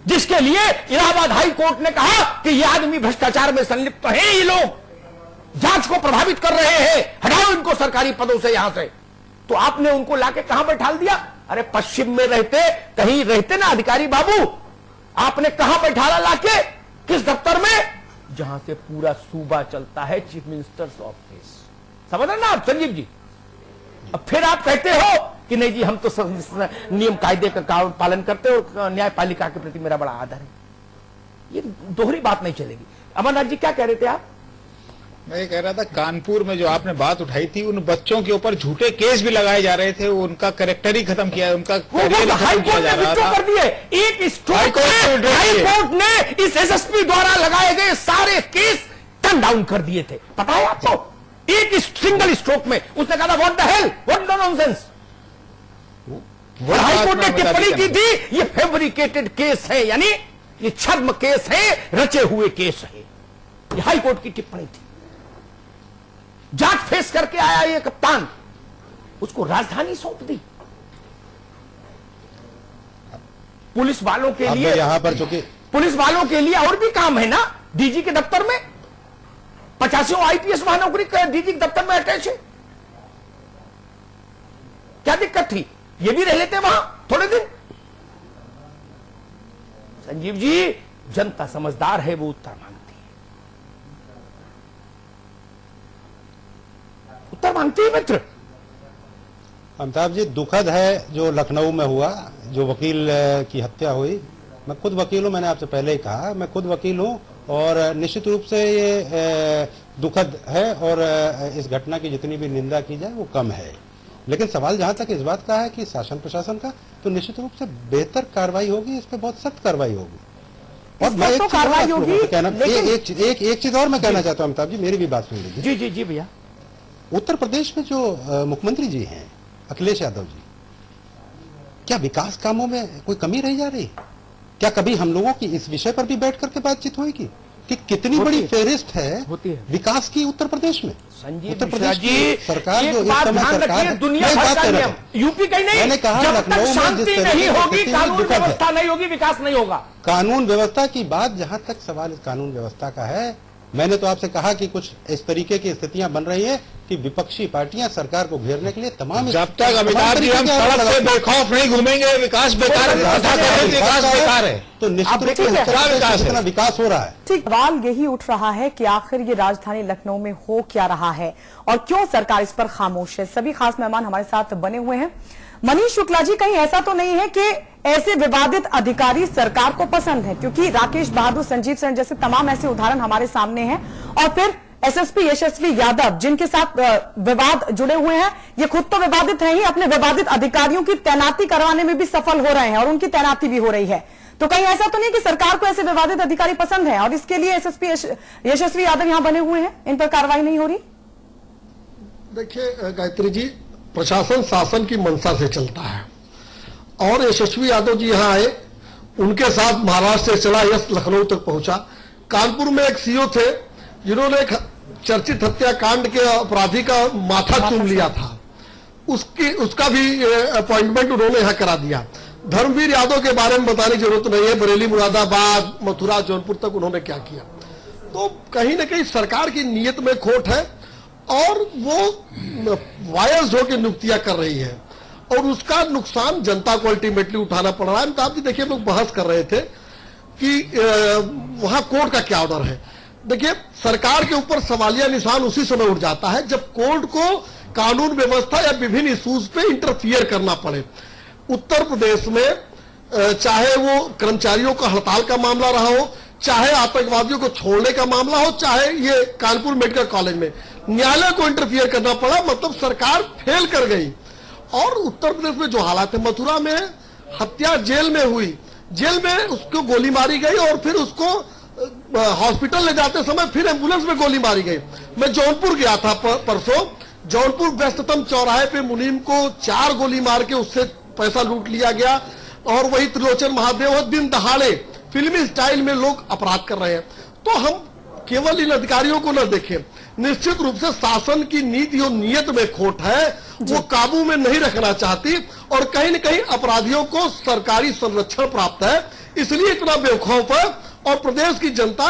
जिसके लिए इलाहाबाद हाई कोर्ट ने कहा कि ये आदमी भ्रष्टाचार में संलिप्त है। ये लोग जांच को प्रभावित कर रहे हैं, हटाओ इनको सरकारी पदों से यहां से। तो आपने उनको लाके कहां बैठा दिया? अरे पश्चिम में रहते, कहीं रहते ना अधिकारी बाबू, आपने कहां बैठाला लाके? किस दफ्तर में? जहां से पूरा सूबा चलता है, चीफ मिनिस्टर्स ऑफिस। समझ रहे ना आप संजीव जी? अब फिर आप कहते हो कि नहीं जी हम तो नियम कायदे का पालन करते और न्यायपालिका के प्रति मेरा बड़ा आदर है। ये दोहरी बात नहीं चलेगी। अमरनाथ जी क्या कह रहे थे आप? मैं ये कह रहा था, कानपुर में जो आपने बात उठाई थी, उन बच्चों के ऊपर झूठे केस भी लगाए जा रहे थे, उनका कैरेक्टर ही खत्म किया, उनका करियर खत्म किया जा रहा था। कर दिए। एक स्ट्रोक में हाई कोर्ट ने इस एसएसपी द्वारा लगाए गए सारे केस टर्न डाउन कर दिए थे, पता है आपको? एक सिंगल स्ट्रोक में उसने कहा what the hell, what the nonsense. High court ने टिप्पणी की थी ये फैब्रिकेटेड केस है, यानी ये छद्म केस है, रचे हुए केस है। ये हाई कोर्ट की टिप्पणी थी। जांच फेस करके आया ये कप्तान, उसको राजधानी सौंप दी। पुलिस वालों के लिए यहां पर चूंकि पुलिस वालों के लिए और भी काम है ना, डीजी के दफ्तर में 85 आईपीएस वहां नौकरी डीजी के दफ्तर में अटैच है। क्या दिक्कत थी? ये भी रह लेते वहां थोड़े दिन। संजीव जी, जनता समझदार है, वो उत्तर मांगती है, उत्तर मांगती है मित्र। अमिताभ जी, दुखद है जो लखनऊ में हुआ, जो वकील की हत्या हुई। मैं खुद वकील हूं, मैंने आपसे पहले ही कहा, मैं खुद वकील हूं और निश्चित रूप से ये दुखद है और इस घटना की जितनी भी निंदा की जाए वो कम है। लेकिन सवाल जहां तक इस बात का है कि शासन प्रशासन का, तो निश्चित रूप से बेहतर कार्रवाई होगी, इस पे बहुत सख्त कार्रवाई होगी। और मैं एक चीज और मैं कहना चाहता हूं अमिताभ जी, मेरी भी बात सुन लीजिए। जी जी जी भैया। उत्तर प्रदेश में जो मुख्यमंत्री जी हैं अखिलेश यादव जी, क्या विकास कामों में कोई कमी रह जा रही? क्या कभी हम लोगों की इस विषय पर भी बैठ करके बातचीत होगी कि कितनी बड़ी फेरिस्त है विकास की उत्तर प्रदेश में? उत्तर प्रदेश की सरकार जो इस समय सरकार है, दुनिया भर का यूपी का ही नहीं, मैंने कहा जब तक लखनऊ में शांति नहीं होगी, कानून व्यवस्था नहीं होगी, विकास नहीं होगा। कानून व्यवस्था की बात, जहां तक सवाल इस कानून व्यवस्था का है, मैंने तो आपसे कहा कि कुछ इस तरीके की स्थितियां बन रही है कि विपक्षी पार्टियां सरकार को घेरने के लिए तमाम, जब तक अमिताभ जी हम सड़क से बेखौफ नहीं घूमेंगे, विकास बेकार है, विकास बेकार है, तो निश्चित रूप से कितना विकास हो रहा है। ठीक, सवाल यही उठ रहा है कि आखिर ये राजधानी लखनऊ में हो क्या रहा है और क्यों सरकार इस पर खामोश है। सभी खास मेहमान हमारे साथ बने हुए हैं। मनीष शुक्ला जी, कहीं ऐसा तो नहीं है कि ऐसे विवादित अधिकारी सरकार को पसंद है? क्योंकि राकेश बहादुर, संजीव सेन जैसे तमाम ऐसे उदाहरण हमारे सामने हैं, और फिर एसएसपी यशस्वी यादव जिनके साथ विवाद जुड़े हुए हैं, ये खुद तो विवादित है ही, अपने विवादित अधिकारियों की तैनाती करवाने में भी सफल हो रहे हैं और उनकी तैनाती भी हो रही है। तो कहीं ऐसा तो नहीं कि सरकार को ऐसे विवादित अधिकारी पसंद है और इसके लिए एसएसपी यशस्वी यादव यहां बने हुए हैं, इन पर कार्रवाई नहीं हो रही? देखिए गायत्री जी, प्रशासन शासन की मंशा से चलता है और यशस्वी यादव जी यहां आए, उनके साथ महाराष्ट्र से चला यश लखनऊ तक पहुंचा। कानपुर में एक सीओ थे जिन्होंने एक चर्चित हत्याकांड के अपराधी का माथा चूम लिया था, उसका भी अपॉइंटमेंट उन्होंने यहां करा दिया। धर्मवीर यादव के बारे में बताने की जरूरत नहीं है, बरेली, मुरादाबाद, मथुरा, जौनपुर तक उन्होंने क्या किया। तो कहीं ना कहीं सरकार की नीयत में खोट है और वो वायस होकर नियुक्तियां कर रही है और उसका नुकसान जनता को अल्टीमेटली उठाना पड़ रहा है। तो आप जी देखिए, लोग बहस कर रहे थे कि वहां कोर्ट का क्या ऑर्डर है। देखिए, सरकार के ऊपर सवालिया निशान उसी समय उठ जाता है जब कोर्ट को कानून व्यवस्था या विभिन्न इश्यूज पे इंटरफियर करना पड़े। उत्तर प्रदेश में चाहे वो कर्मचारियों का हड़ताल का मामला रहा हो, चाहे आतंकवादियों को छोड़ने का मामला हो, चाहे ये कानपुर मेडिकल कॉलेज में, न्यायालय को इंटरफियर करना पड़ा, मतलब सरकार फेल कर गई। और उत्तर प्रदेश में जो हालात है, मथुरा में हत्या जेल में हुई, जेल में उसको गोली मारी गई और फिर उसको हॉस्पिटल ले जाते समय फिर एम्बुलेंस में गोली मारी गई। मैं जौनपुर गया था परसों, जौनपुर व्यस्ततम चौराहे पे मुनीम को 4 गोली मार के उससे पैसा लूट लिया गया और वही त्रिलोचन महादेव दिन दहाड़े फिल्मी स्टाइल में लोग अपराध कर रहे हैं। तो हम केवल इन अधिकारियों को न देखें, निश्चित रूप से शासन की नीति और नीयत में खोट है, वो काबू में नहीं रखना चाहती और कहीं न कहीं अपराधियों को सरकारी संरक्षण प्राप्त है, इसलिए इतना बेखौफ है। और प्रदेश की जनता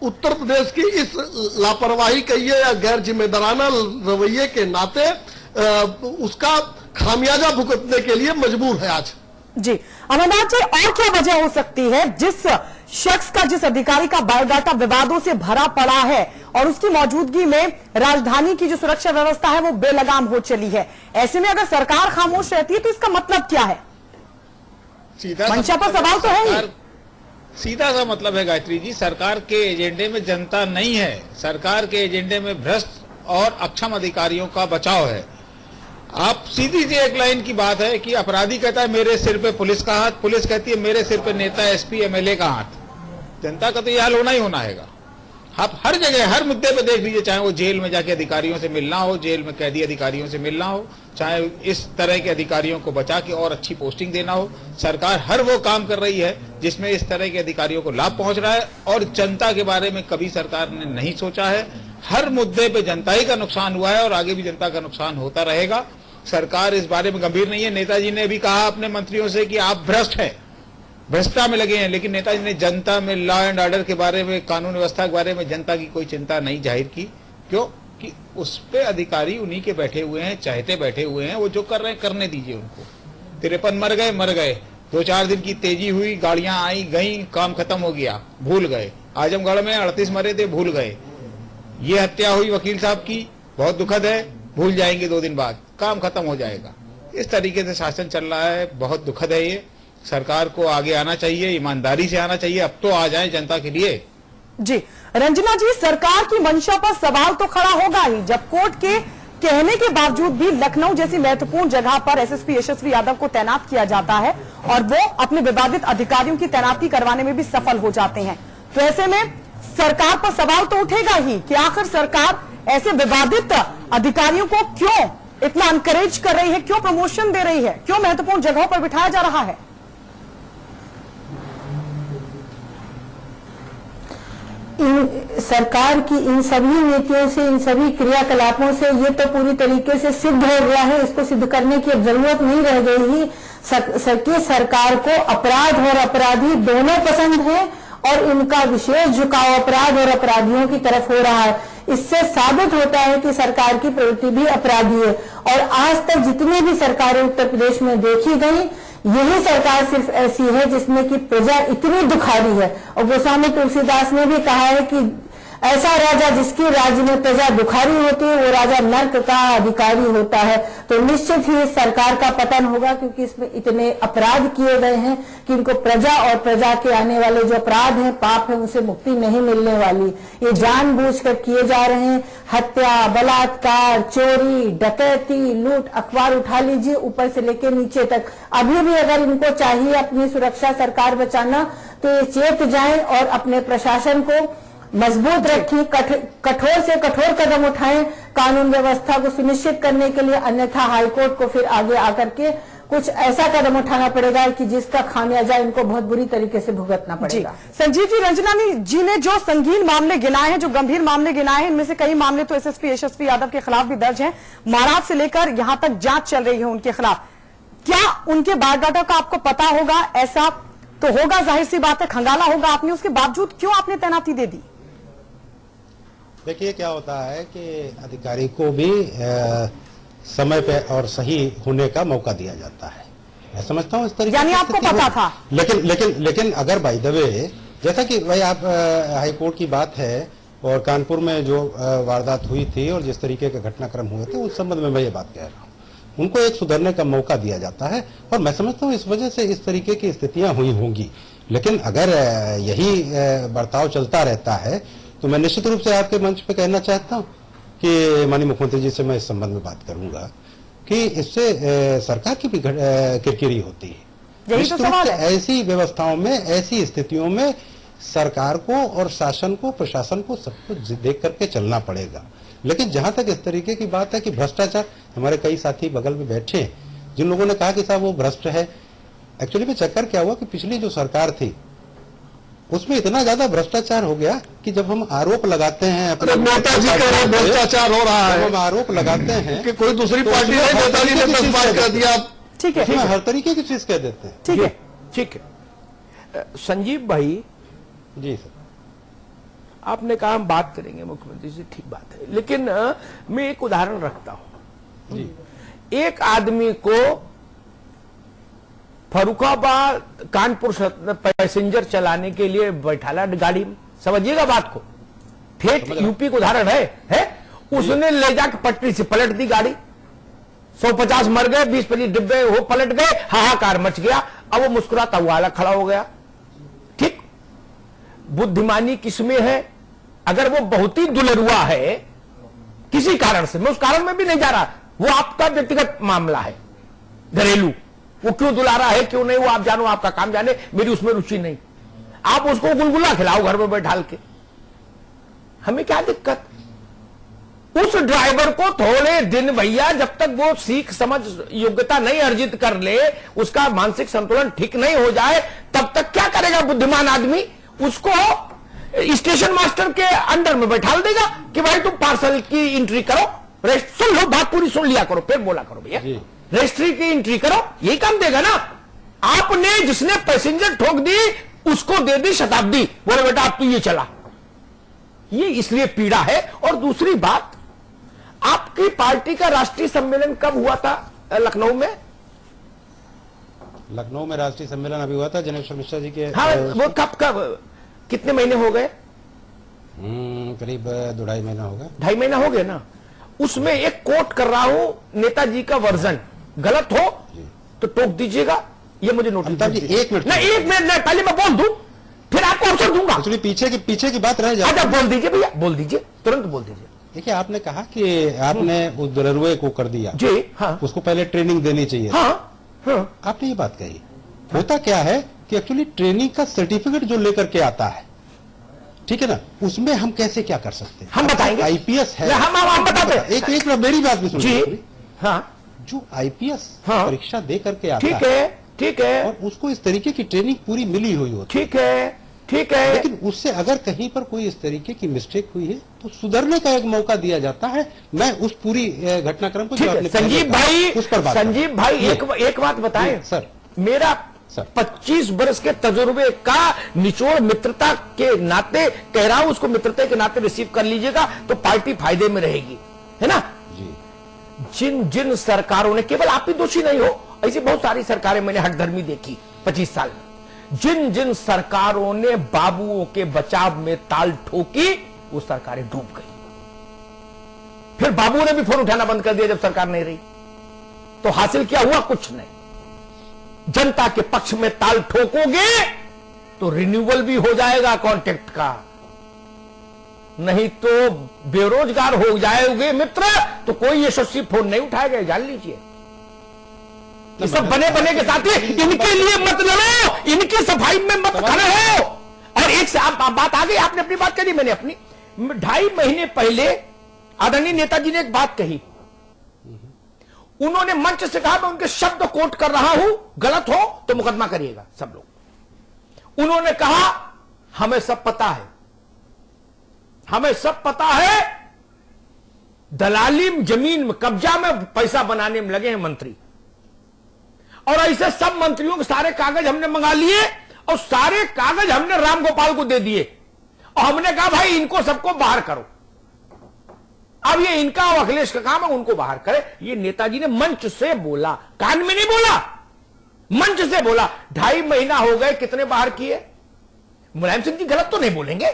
उत्तर प्रदेश की इस लापरवाही कहिए या गैर जिम्मेदाराना रवैये के नाते उसका खामियाजा भुगतने के लिए मजबूर है आज। जी अमरनाथ जी, और क्या वजह हो सकती है जिस शख्स का, जिस अधिकारी का बायोडाटा विवादों से भरा पड़ा है और उसकी मौजूदगी में राजधानी की जो सुरक्षा व्यवस्था है वो बेलगाम हो चली है? ऐसे में अगर सरकार खामोश रहती है तो इसका मतलब क्या है? मंशा पर सवाल तो है ही। सीधा सा मतलब है गायत्री जी, सरकार के एजेंडे में जनता नहीं है, सरकार के एजेंडे में भ्रष्ट और अक्षम अधिकारियों का बचाव है। आप सीधी सी एक लाइन की बात है कि अपराधी कहता है मेरे सिर पे पुलिस का हाथ, पुलिस कहती है मेरे सिर पे नेता एसपी एमएलए का हाथ। जनता का तो यह हाल होना ही होना है। आप हर जगह हर मुद्दे पे देख लीजिए, चाहे वो जेल में जाके अधिकारियों से मिलना हो, जेल में कैदी अधिकारियों से मिलना हो, चाहे इस तरह के अधिकारियों को बचा के और अच्छी पोस्टिंग देना हो, सरकार हर वो काम कर रही है जिसमें इस तरह के अधिकारियों को लाभ पहुंच रहा है और जनता के बारे में कभी सरकार ने नहीं सोचा है। हर मुद्दे पे जनता ही का नुकसान हुआ है और आगे भी जनता का नुकसान होता रहेगा। सरकार इस बारे में गंभीर नहीं है। नेताजी ने भी कहा अपने मंत्रियों से कि आप भ्रष्ट हैं, भ्रष्टता में लगे हैं, लेकिन नेताजी ने जनता में लॉ एंड ऑर्डर के बारे में, कानून व्यवस्था के बारे में जनता की कोई चिंता नहीं जाहिर की। क्यों? कि उस पे अधिकारी उन्हीं के बैठे हुए हैं, चाहते बैठे हुए हैं, वो जो कर रहे हैं करने दीजिए उनको। 53 मर गए, 2-4 दिन की तेजी हुई, गाड़ियां आई गई, काम खत्म हो गया, भूल गए। आजमगढ़ में 38 मरे थे, भूल गए। ये हत्या हुई वकील साहब की, बहुत दुखद है, भूल जाएंगे 2 दिन बाद, काम खत्म हो जाएगा। इस तरीके से शासन चल रहा है, बहुत दुखद है ये। सरकार को आगे आना चाहिए, ईमानदारी से आना चाहिए। अब तो आ जाए जनता के लिए। जी रंजना जी, सरकार की मंशा पर सवाल तो खड़ा होगा ही जब कोर्ट के कहने के बावजूद भी लखनऊ जैसी महत्वपूर्ण जगह पर एसएसपी यशस्वी यादव को तैनात किया जाता है और वो अपने विवादित अधिकारियों की तैनाती करवाने में भी सफल हो जाते हैं। तो ऐसे में सरकार पर सवाल तो उठेगा ही कि आखिर सरकार ऐसे विवादित अधिकारियों को क्यों इतना एनकरेज कर रही है, क्यों प्रमोशन दे रही है, क्यों महत्वपूर्ण जगहों पर बिठाया जा रहा है? सरकार की इन सभी नीतियों से, इन सभी क्रियाकलापों से ये तो पूरी तरीके से सिद्ध हो गया है, इसको सिद्ध करने की अब जरूरत नहीं रह गई ही। सरकार को अपराध और अपराधी दोनों पसंद है और इनका विशेष झुकाव अपराध और अपराधियों की तरफ हो रहा है। इससे साबित होता है कि सरकार की प्रवृत्ति भी अपराधी है। और आज तक जितनी भी सरकारें उत्तर प्रदेश में देखी गई, यही सरकार सिर्फ ऐसी है जिसमें कि प्रजा इतनी दुखारी है। और गोस्वामी तुलसीदास ने भी कहा है कि ऐसा राजा जिसकी राज्य में प्रजा दुखारी होती है वो राजा नर्क का अधिकारी होता है। तो निश्चित ही इस सरकार का पतन होगा, क्योंकि इसमें इतने अपराध किए गए हैं कि इनको प्रजा और प्रजा के आने वाले जो अपराध हैं, पाप है, उनसे मुक्ति नहीं मिलने वाली। ये जानबूझकर किए जा रहे हैं, हत्या, बलात्कार, चोरी, डकैती, लूट, अखबार उठा लीजिए ऊपर से लेकर नीचे तक। अभी भी अगर इनको चाहिए अपनी सुरक्षा सरकार बचाना तो ये चेत जाएं और अपने प्रशासन को मजबूत रखें, कठोर से कठोर कदम उठाएं कानून व्यवस्था को सुनिश्चित करने के लिए। अन्यथा हाईकोर्ट को फिर आगे आकर के कुछ ऐसा कदम उठाना पड़ेगा कि जिसका खामियाजा इनको बहुत बुरी तरीके से भुगतना पड़ेगा। संजीव जी, रंजना जी ने जो संगीन मामले गिनाए हैं, जो गंभीर मामले गिनाए हैं, इनमें से कई मामले तो एसएसपी यशस्वी यादव के खिलाफ भी दर्ज हैं। महाराज से लेकर यहां तक जांच चल रही है उनके खिलाफ। क्या उनके बायोडाटा का आपको पता होगा? ऐसा तो होगा, जाहिर सी बात है, खंगाला होगा आपने, उसके बावजूद क्यों आपने तैनाती दे दी? देखिए क्या होता है कि अधिकारी को भी समय पे और सही होने का मौका दिया जाता है। मैं समझता हूँ इस तरीके, यानी आपको पता था। लेकिन अगर बाय द वे, जैसा कि भाई आप हाई कोर्ट की बात है और कानपुर में जो वारदात हुई थी और जिस तरीके के घटनाक्रम हुए थे, उस संबंध में मैं ये बात कह रहा हूँ, उनको एक सुधरने का मौका दिया जाता है और मैं समझता हूँ इस वजह से इस तरीके की स्थितियां हुई होंगी। लेकिन अगर यही बर्ताव चलता रहता है तो मैं निश्चित रूप से आपके मंच पे कहना चाहता हूं कि माननीय मुख्यमंत्री जी से मैं इस संबंध में बात करूंगा कि इससे सरकार की भी किरकिरी होती है। यही तो सवाल है। ऐसी व्यवस्थाओं में, ऐसी स्थितियों में सरकार को और शासन को, प्रशासन को सब कुछ देख करके चलना पड़ेगा। लेकिन जहां तक इस तरीके की बात है कि भ्रष्टाचार, हमारे कई साथी बगल में बैठे हैं जिन लोगों ने कहा कि साहब वो भ्रष्ट है। एक्चुअली में चक्कर क्या हुआ कि पिछली जो सरकार थी उसमें इतना ज्यादा भ्रष्टाचार हो गया कि जब हम आरोप लगाते हैं अपने नेताजी कह रहे भ्रष्टाचार हो रहा है, हम आरोप लगाते हैं कि कोई दूसरी पार्टी ने नेताजी ने 10 बार कर दिया। ठीक है, हर तरीके की चीज कह देते हैं। ठीक है, ठीक है। संजीव भाई जी सर, आपने कहा हम बात करेंगे मुख्यमंत्री से, ठीक बात है, लेकिन मैं एक उदाहरण रखता हूं। एक आदमी को फर्रुखाबाद कानपुर पैसेंजर चलाने के लिए बैठाला गाड़ी में, समझिएगा बात को, ठेठ यूपी का उदाहरण है? उसने ले जाकर पटरी से पलट दी गाड़ी, 150 मर गए, 20-25 डिब्बे वो पलट गए, हाहाकार मच गया। अब वो मुस्कुराता हुआ अलग खड़ा हो गया। ठीक, बुद्धिमानी किसमें है? अगर वो बहुत ही दुलरुआ है किसी कारण से, मैं उस कारण में भी नहीं जा रहा, वो आपका व्यक्तिगत मामला है, घरेलू, वो क्यों दुलारा है क्यों नहीं, वो आप जानो, आपका काम जाने, मेरी उसमें रुचि नहीं। आप उसको गुलगुला खिलाओ घर में बैठाल के, हमें क्या दिक्कत? उस ड्राइवर को थोड़े दिन भैया, जब तक वो सीख समझ योग्यता नहीं अर्जित कर ले, उसका मानसिक संतुलन ठीक नहीं हो जाए, तब तक क्या करेगा बुद्धिमान आदमी? उसको स्टेशन मास्टर के अंडर में बैठाल देगा कि भाई तुम पार्सल की एंट्री करो, सुन लो, बात पूरी सुन लिया करो, फिर बोला करो भैया, रजिस्ट्री की एंट्री करो, यही काम देगा ना। आपने जिसने पैसेंजर ठोक दी उसको दे दी शताब्दी, बोले बेटा अब तू ये चला, ये इसलिए पीड़ा है। और दूसरी बात, आपकी पार्टी का राष्ट्रीय सम्मेलन कब हुआ था लखनऊ में? लखनऊ में राष्ट्रीय सम्मेलन अभी हुआ था जनेश्वर मिश्रा जी के। हाँ, वो कब कितने महीने हो गए? करीब 2.5 महीना हो गया। 2.5 महीना हो गया ना। उसमें एक कोट कर रहा हूं, नेताजी का वर्जन, गलत हो तो टोक दीजिएगा, ये मुझे नोटिस दीजिए। 1 मिनट नहीं, 1 मिनट नहीं, पहले मैं बोल दूं, फिर आपको अवसर दूंगा। एक्चुअली पीछे की बात रह जाए। अच्छा बोल दीजिए भैया, बोल दीजिए, तुरंत बोल दीजिए। देखिए, आपने कहा कि आपने उस दुलरुए को कर दिया जी, हाँ, उसको पहले ट्रेनिंग देनी चाहिए। हाँ, हाँ, आपने ये बात कही। होता क्या है कि एक्चुअली ट्रेनिंग का सर्टिफिकेट जो लेकर के आता है, ठीक है ना, उसमें हम कैसे क्या कर सकते हैं? हम बताएंगे। आईपीएस है, हम बताते हैं। एक मेरी बात भी सुनिए जी, हाँ, जो आईपीएस हाँ, परीक्षा दे करके आता ठीक है, ठीक है, और उसको इस तरीके की ट्रेनिंग पूरी मिली हुई होती, ठीक है, ठीक है, लेकिन उससे अगर कहीं पर कोई इस तरीके की मिस्टेक हुई है तो सुधरने का एक मौका दिया जाता है। मैं उस पूरी घटनाक्रम को संजीव भाई, उस पर संजीव भाई एक बात बताएं सर, मेरा 25 वर्ष के तजुर्बे का निचोड़ मित्रता के नाते कह रहा हूं, उसको मित्रता के नाते रिसीव कर लीजिएगा तो पार्टी फायदे में रहेगी, है ना जी। जिन जिन सरकारों ने, केवल आप ही दोषी नहीं हो, ऐसी बहुत सारी सरकारें मैंने हठधर्मी देखी 25 साल में, जिन जिन सरकारों ने बाबुओं के बचाव में ताल ठोकी वो सरकारें डूब गई। फिर बाबुओं ने भी फोन उठाना बंद कर दिया जब सरकार नहीं रही, तो हासिल क्या हुआ? कुछ नहीं। जनता के पक्ष में ताल ठोकोगे तो रिन्यूअल भी हो जाएगा कॉन्ट्रैक्ट का, नहीं तो बेरोजगार हो जाओगे मित्र, तो कोई यशस्वी फोन नहीं उठाएगा, जान लीजिए। ये सब बने के साथी, इनके लिए मत लड़ो, इनकी सफाई में मत खड़े हो। और एक से आप बात आ गई, आपने अपनी बात कही, मैंने अपनी। 2.5 महीने पहले आदरणीय नेताजी ने एक बात कही, उन्होंने मंच से कहा, मैं उनके शब्द कोट कर रहा हूं, गलत हो तो मुकदमा करिएगा सब लोग। उन्होंने कहा, हमें सब पता है, हमें सब पता है, दलाली जमीन में कब्जा में पैसा बनाने में लगे हैं मंत्री, और ऐसे सब मंत्रियों के सारे कागज हमने मंगा लिए और सारे कागज हमने राम गोपाल को दे दिए और हमने कहा भाई इनको सबको बाहर करो। अब ये इनका और अखिलेश का काम है, उनको बाहर करे। ये नेताजी ने मंच से बोला, कान में नहीं बोला, मंच से बोला। 2.5 महीना हो गए, कितने बाहर किए? मुलायम सिंह जी गलत तो नहीं बोलेंगे।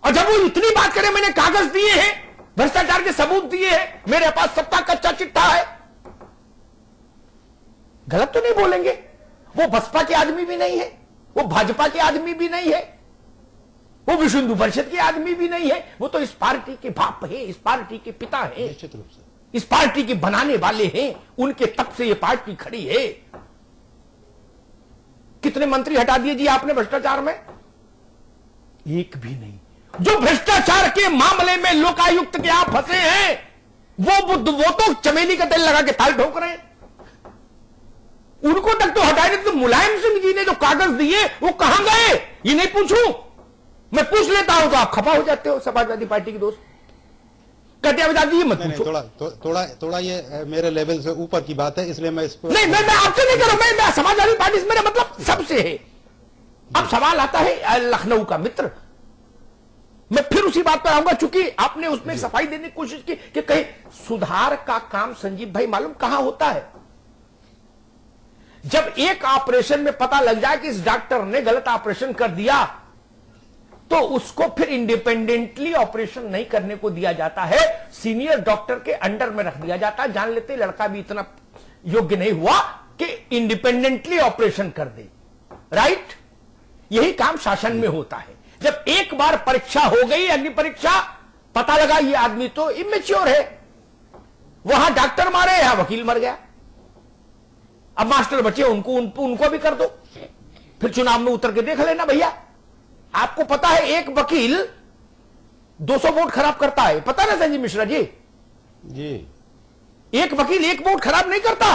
और जब वो इतनी बात करे, मैंने कागज दिए हैं, भ्रष्टाचार के सबूत दिए हैं, मेरे पास सबका कच्चा चिट्ठा है, गलत तो नहीं बोलेंगे। वो बसपा के आदमी भी नहीं है, वो भाजपा के आदमी भी नहीं है, वो विश्व हिंदू परिषद के आदमी भी नहीं है, वो तो इस पार्टी के बाप है, इस पार्टी के पिता है, निश्चित रूप से इस पार्टी के बनाने वाले हैं, उनके तब से ये पार्टी खड़ी है। कितने मंत्री हटा दिए जी आपने भ्रष्टाचार में? एक भी नहीं। जो भ्रष्टाचार के मामले में लोकायुक्त के आप फंसे हैं, वो तो चमेली का तेल लगा के ताल ठोक रहे हैं, उनको तक तो हटाए। तो मुलायम सिंह जी ने जो कागज दिए वो कहां गए, ये नहीं पूछूं? मैं पूछ लेता हूं तो आप खफा हो जाते हो, समाजवादी पार्टी के दोस्त कहते हैं बता दीजिए मत पूछो। थोड़ा ये मेरे लेवल से ऊपर की बात है, इसलिए मैं इसको नहीं, मैं आपसे नहीं कर रहा हूं, मैं समाजवादी पार्टी से मेरा मतलब सबसे है। अब सवाल आता है लखनऊ का मित्र, मैं फिर उसी बात पर आऊंगा, चूंकि आपने उसमें सफाई देने की कोशिश की कि कहीं सुधार का काम संजीव भाई मालूम कहां होता है। जब एक ऑपरेशन में पता लग जाए कि इस डॉक्टर ने गलत ऑपरेशन कर दिया, तो उसको फिर इंडिपेंडेंटली ऑपरेशन नहीं करने को दिया जाता है, सीनियर डॉक्टर के अंडर में रख दिया जाता है। जान लेते लड़का भी इतना योग्य नहीं हुआ कि इंडिपेंडेंटली ऑपरेशन कर दे, राइट। यही काम शासन में होता है। जब एक बार परीक्षा हो गई, अग्नि परीक्षा, पता लगा ये आदमी तो इमेच्योर है, वहां डॉक्टर मारे, यहां वकील मर गया, अब मास्टर बचे, उनको भी कर दो, फिर चुनाव में उतर के देख लेना भैया। आपको पता है एक वकील 200 वोट खराब करता है, पता ना संजीव मिश्रा जी? एक वकील एक वोट खराब नहीं करता,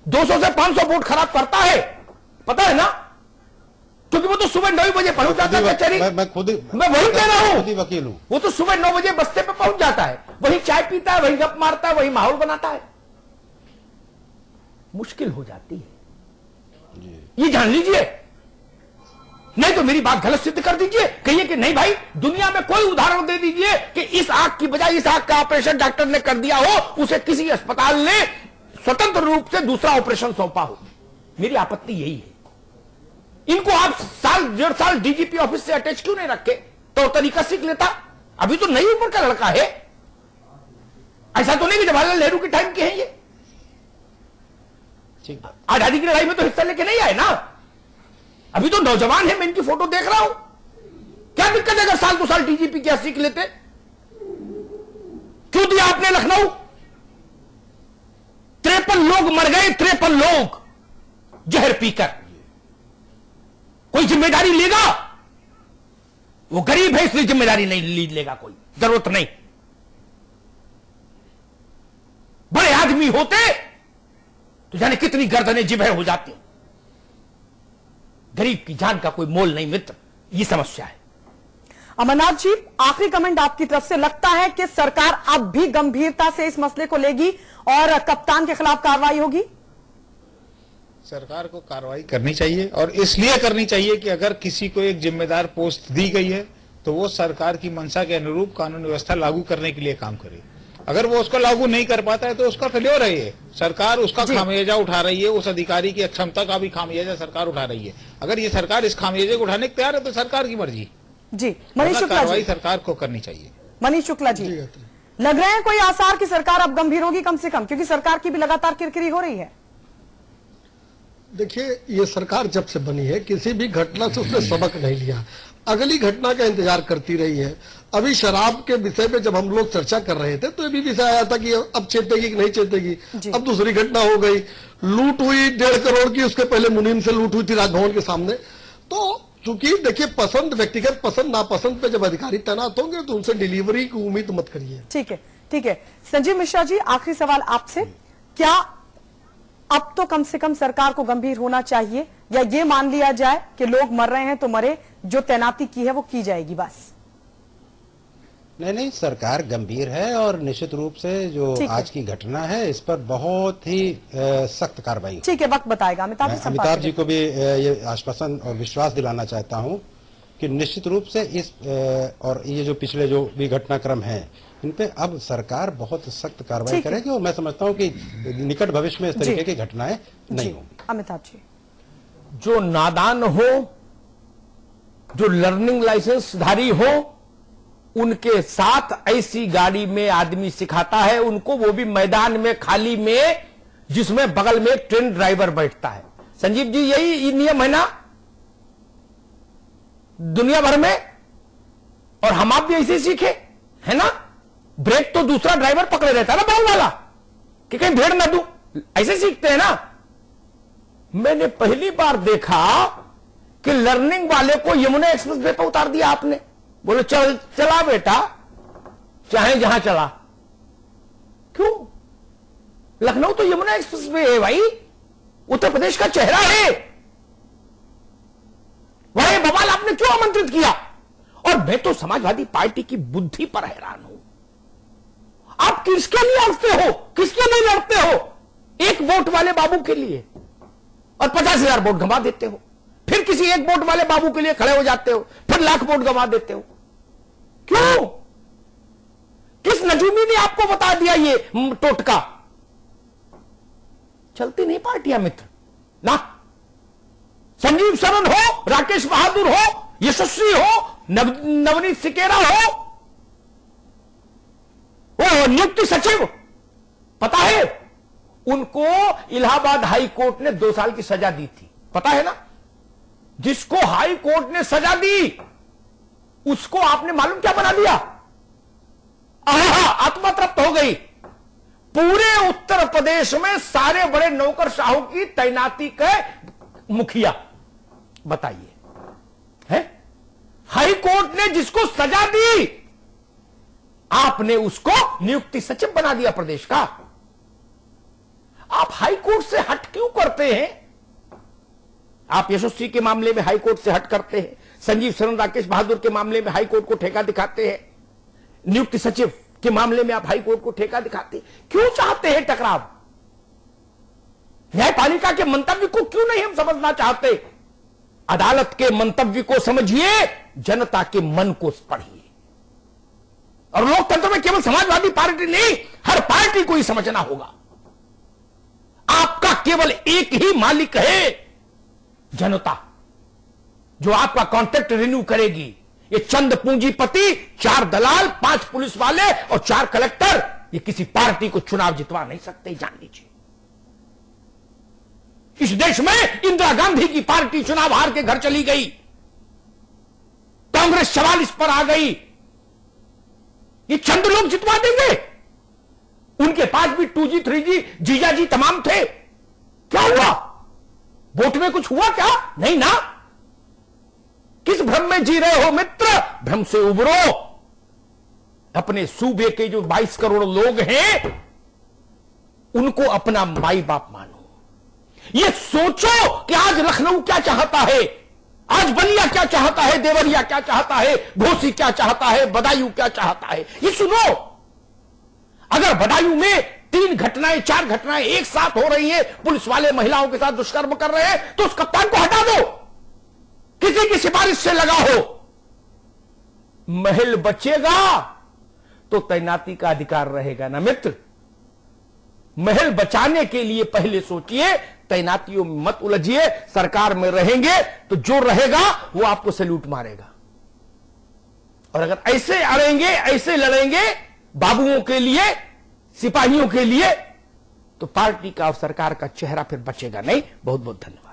200 से 500 वोट खराब करता है, पता है ना? क्योंकि वो तो सुबह 9 बजे पहुंच जाता है कचहरी। मैं वही कह रहा हूं, वकील हूं। वो तो सुबह 9 बजे बस्ते पे पहुंच जाता है, वही चाय पीता है, वही गप मारता है, वही माहौल बनाता है। मुश्किल हो जाती है, ये जान लीजिए। नहीं तो मेरी बात गलत सिद्ध कर दीजिए, कहिए कि नहीं भाई, दुनिया में कोई उदाहरण दे दीजिए कि इस आंख की बजाय इस आंख का ऑपरेशन डॉक्टर ने कर दिया हो, उसे किसी अस्पताल ने स्वतंत्र रूप से दूसरा ऑपरेशन सौंपा हो। मेरी आपत्ति यही है। इनको आप साल 1.5 साल डीजीपी ऑफिस से अटैच क्यों नहीं रखे? तो तरीका सीख लेता। अभी तो नई उम्र का लड़का है, ऐसा तो नहीं कि जवाहरलाल नेहरू के टाइम के हैं ये। आजादी की लड़ाई में तो हिस्सा लेके नहीं आए ना, अभी तो नौजवान है। मैं इनकी फोटो देख रहा हूं, क्या दिक्कत है अगर साल 2 साल डीजीपी क्या सीख लेते? क्यों दिया आपने लखनऊ? 53 लोग मर गए, 53 लोग जहर पीकर। कोई जिम्मेदारी लेगा? वो गरीब है इसलिए जिम्मेदारी नहीं लेगा, कोई जरूरत नहीं। बड़े आदमी होते तो जाने कितनी गर्दनें जिबह हो जाती। गरीब की जान का कोई मोल नहीं मित्र, ये समस्या है। अमरनाथ जी, आखिरी कमेंट आपकी तरफ से। लगता है कि सरकार अब भी गंभीरता से इस मसले को लेगी और कप्तान के खिलाफ कार्रवाई होगी? सरकार को कार्रवाई करनी चाहिए, और इसलिए करनी चाहिए कि अगर किसी को एक जिम्मेदार पोस्ट दी गई है तो वो सरकार की मंशा के अनुरूप कानून व्यवस्था लागू करने के लिए काम करे। अगर वो उसको लागू नहीं कर पाता है तो उसका फेल्योर है ये। सरकार उसका खामियाजा उठा रही है, उस अधिकारी की अक्षमता का भी खामियाजा सरकार उठा रही है। अगर ये सरकार इस खामियाजे को उठाने को तैयार है तो सरकार की मर्जी जी। मनीष शुक्ला कार्रवाई जी, सरकार को करनी चाहिए। मनीष शुक्ला जी, लग रहे हैं कोई आसार की सरकार अब गंभीर होगी कम से कम, क्योंकि सरकार की भी लगातार किरकिरी हो रही है। देखिए, ये सरकार जब से बनी है किसी भी घटना से उसने सबक नहीं लिया, अगली घटना का इंतजार करती रही है। अभी शराब के विषय में जब हम लोग चर्चा कर रहे थे तो ये भी विषय आया था कि अब चेतेगी कि नहीं चेतेगी। अब दूसरी घटना हो गई, लूट हुई 1.5 करोड़ की, उसके पहले मुनीम से लूट हुई थी राजभवन के सामने। तो चूंकि देखिए, पसंद, व्यक्तिगत पसंद नापसंद पे जब अधिकारी तैनात होंगे तो उनसे डिलीवरी की उम्मीद मत करिए। ठीक है, ठीक है। संजीव मिश्रा जी, आखिरी सवाल आपसे, क्या अब तो कम से कम सरकार को गंभीर होना चाहिए, या ये मान लिया जाए कि लोग मर रहे हैं तो मरे, जो तैनाती की है वो की जाएगी बस? नहीं, सरकार गंभीर है और निश्चित रूप से जो आज की घटना है इस पर बहुत ही सख्त कार्रवाई। ठीक है, वक्त बताएगा। अमिताभ जी को भी ये आश्वासन और विश्वास दिलाना चाहता हूं कि निश्चित रूप से इस और ये जो पिछले जो भी घटनाक्रम है इन पे अब सरकार बहुत सख्त कार्रवाई करेगी, और मैं समझता हूं कि निकट भविष्य में इस तरीके की घटनाएं नहीं होंगी। अमिताभ जी, जो नादान हो, जो लर्निंग लाइसेंस धारी हो, उनके साथ ऐसी गाड़ी में आदमी सिखाता है उनको, वो भी मैदान में खाली में, जिसमें बगल में एक ट्रेन ड्राइवर बैठता है। संजीव जी, यही नियम है ना दुनिया भर में, और हम आप भी ऐसे सीखे है ना। ब्रेक तो दूसरा ड्राइवर पकड़े रहता है ना, बगल वाला, कि कहीं भेड़ ना दूं, ऐसे सीखते हैं ना। मैंने पहली बार देखा कि लर्निंग वाले को यमुना एक्सप्रेस वे पर उतार दिया आपने, बोले चला बेटा, चाहे जहां चला। क्यों? लखनऊ तो यमुना एक्सप्रेस वे है भाई, उत्तर प्रदेश का चेहरा है, वह बवाल आपने क्यों आमंत्रित किया? और मैं तो समाजवादी पार्टी की बुद्धि पर हैरान हूं। आप किसके लिए लड़ते हो, किसके लिए लड़ते हो? एक वोट वाले बाबू के लिए, और 50,000 वोट गंवा देते हो, फिर किसी एक वोट वाले बाबू के लिए खड़े हो जाते हो, फिर लाख वोट गंवा देते हो। क्यों? किस नजूमी ने आपको बता दिया ये टोटका? चलती नहीं पार्टियां मित्र ना। संजीव सरन हो, राकेश बहादुर हो, यशस्वी हो, नवनीत सिकेरा हो, वो नियुक्ति सचिव, पता है उनको इलाहाबाद हाई कोर्ट ने 2 साल की सजा दी थी, पता है ना? जिसको हाई कोर्ट ने सजा दी उसको आपने मालूम क्या बना दिया? आत्मा तृप्त हो गई। पूरे उत्तर प्रदेश में सारे बड़े नौकरशाहों की तैनाती के मुखिया, बताइए, है? हाई कोर्ट ने जिसको सजा दी आपने उसको नियुक्ति सचिव बना दिया प्रदेश का। आप हाई कोर्ट से हट क्यों करते हैं? आप यशस्वी के मामले में हाई कोर्ट से हट करते हैं, संजीव सरन राकेश बहादुर के मामले में हाई कोर्ट को ठेका दिखाते हैं, नियुक्ति सचिव के मामले में आप हाई कोर्ट को ठेका दिखाते हैं। क्यों चाहते हैं टकराव? न्यायपालिका के मंतव्य को क्यों नहीं हम समझना चाहते? अदालत के मंतव्य को समझिए, जनता के मन को पढ़िए। और लोकतंत्र में केवल समाजवादी पार्टी नहीं, हर पार्टी को ही समझना होगा। आपका केवल एक ही मालिक है, जनता, जो आपका कॉन्ट्रैक्ट रिन्यू करेगी। ये चंद पूंजीपति, 4 दलाल, 5 पुलिस वाले और 4 कलेक्टर, ये किसी पार्टी को चुनाव जितवा नहीं सकते, जान लीजिए। इस देश में इंदिरा गांधी की पार्टी चुनाव हार के घर चली गई, कांग्रेस 44 पर आ गई। ये चंद लोग जितवा देंगे? उनके पास भी 2G 3G जीजाजी तमाम थे। क्या हुआ? वोट में कुछ हुआ क्या? नहीं ना। किस भ्रम में जी रहे हो मित्र? भ्रम से उबरो। अपने सूबे के जो 22 करोड़ लोग हैं उनको अपना माई बाप मानो। ये सोचो कि आज लखनऊ क्या चाहता है, आज बलिया क्या चाहता है, देवरिया क्या चाहता है, घोसी क्या चाहता है, बदायूं क्या चाहता है। ये सुनो। अगर बदायूं में 3 घटनाएं 4 घटनाएं एक साथ हो रही हैं, पुलिस वाले महिलाओं के साथ दुष्कर्म कर रहे हैं, तो उस कप्तान को हटा दो, किसी की सिफारिश से लगा हो। महल बचेगा तो तैनाती का अधिकार रहेगा ना मित्र। महल बचाने के लिए पहले सोचिए, तैनातियों में मत उलझिए। सरकार में रहेंगे तो जो रहेगा वो आपको सैल्यूट मारेगा। और अगर ऐसे अड़ेंगे, ऐसे लड़ेंगे बाबुओं के लिए, सिपाहियों के लिए, तो पार्टी का और सरकार का चेहरा फिर बचेगा नहीं। बहुत बहुत धन्यवाद।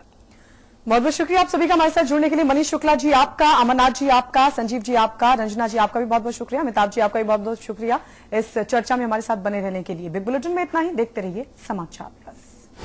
बहुत बहुत शुक्रिया आप सभी का हमारे साथ जुड़ने के लिए। मनीष शुक्ला जी आपका, अमरनाथ जी आपका, संजीव जी आपका, रंजना जी आपका भी बहुत बहुत शुक्रिया, अमिताभ जी आपका भी बहुत बहुत शुक्रिया इस चर्चा में हमारे साथ बने रहने के लिए। बिग बुलेटिन में इतना ही। देखते रहिए समाचार।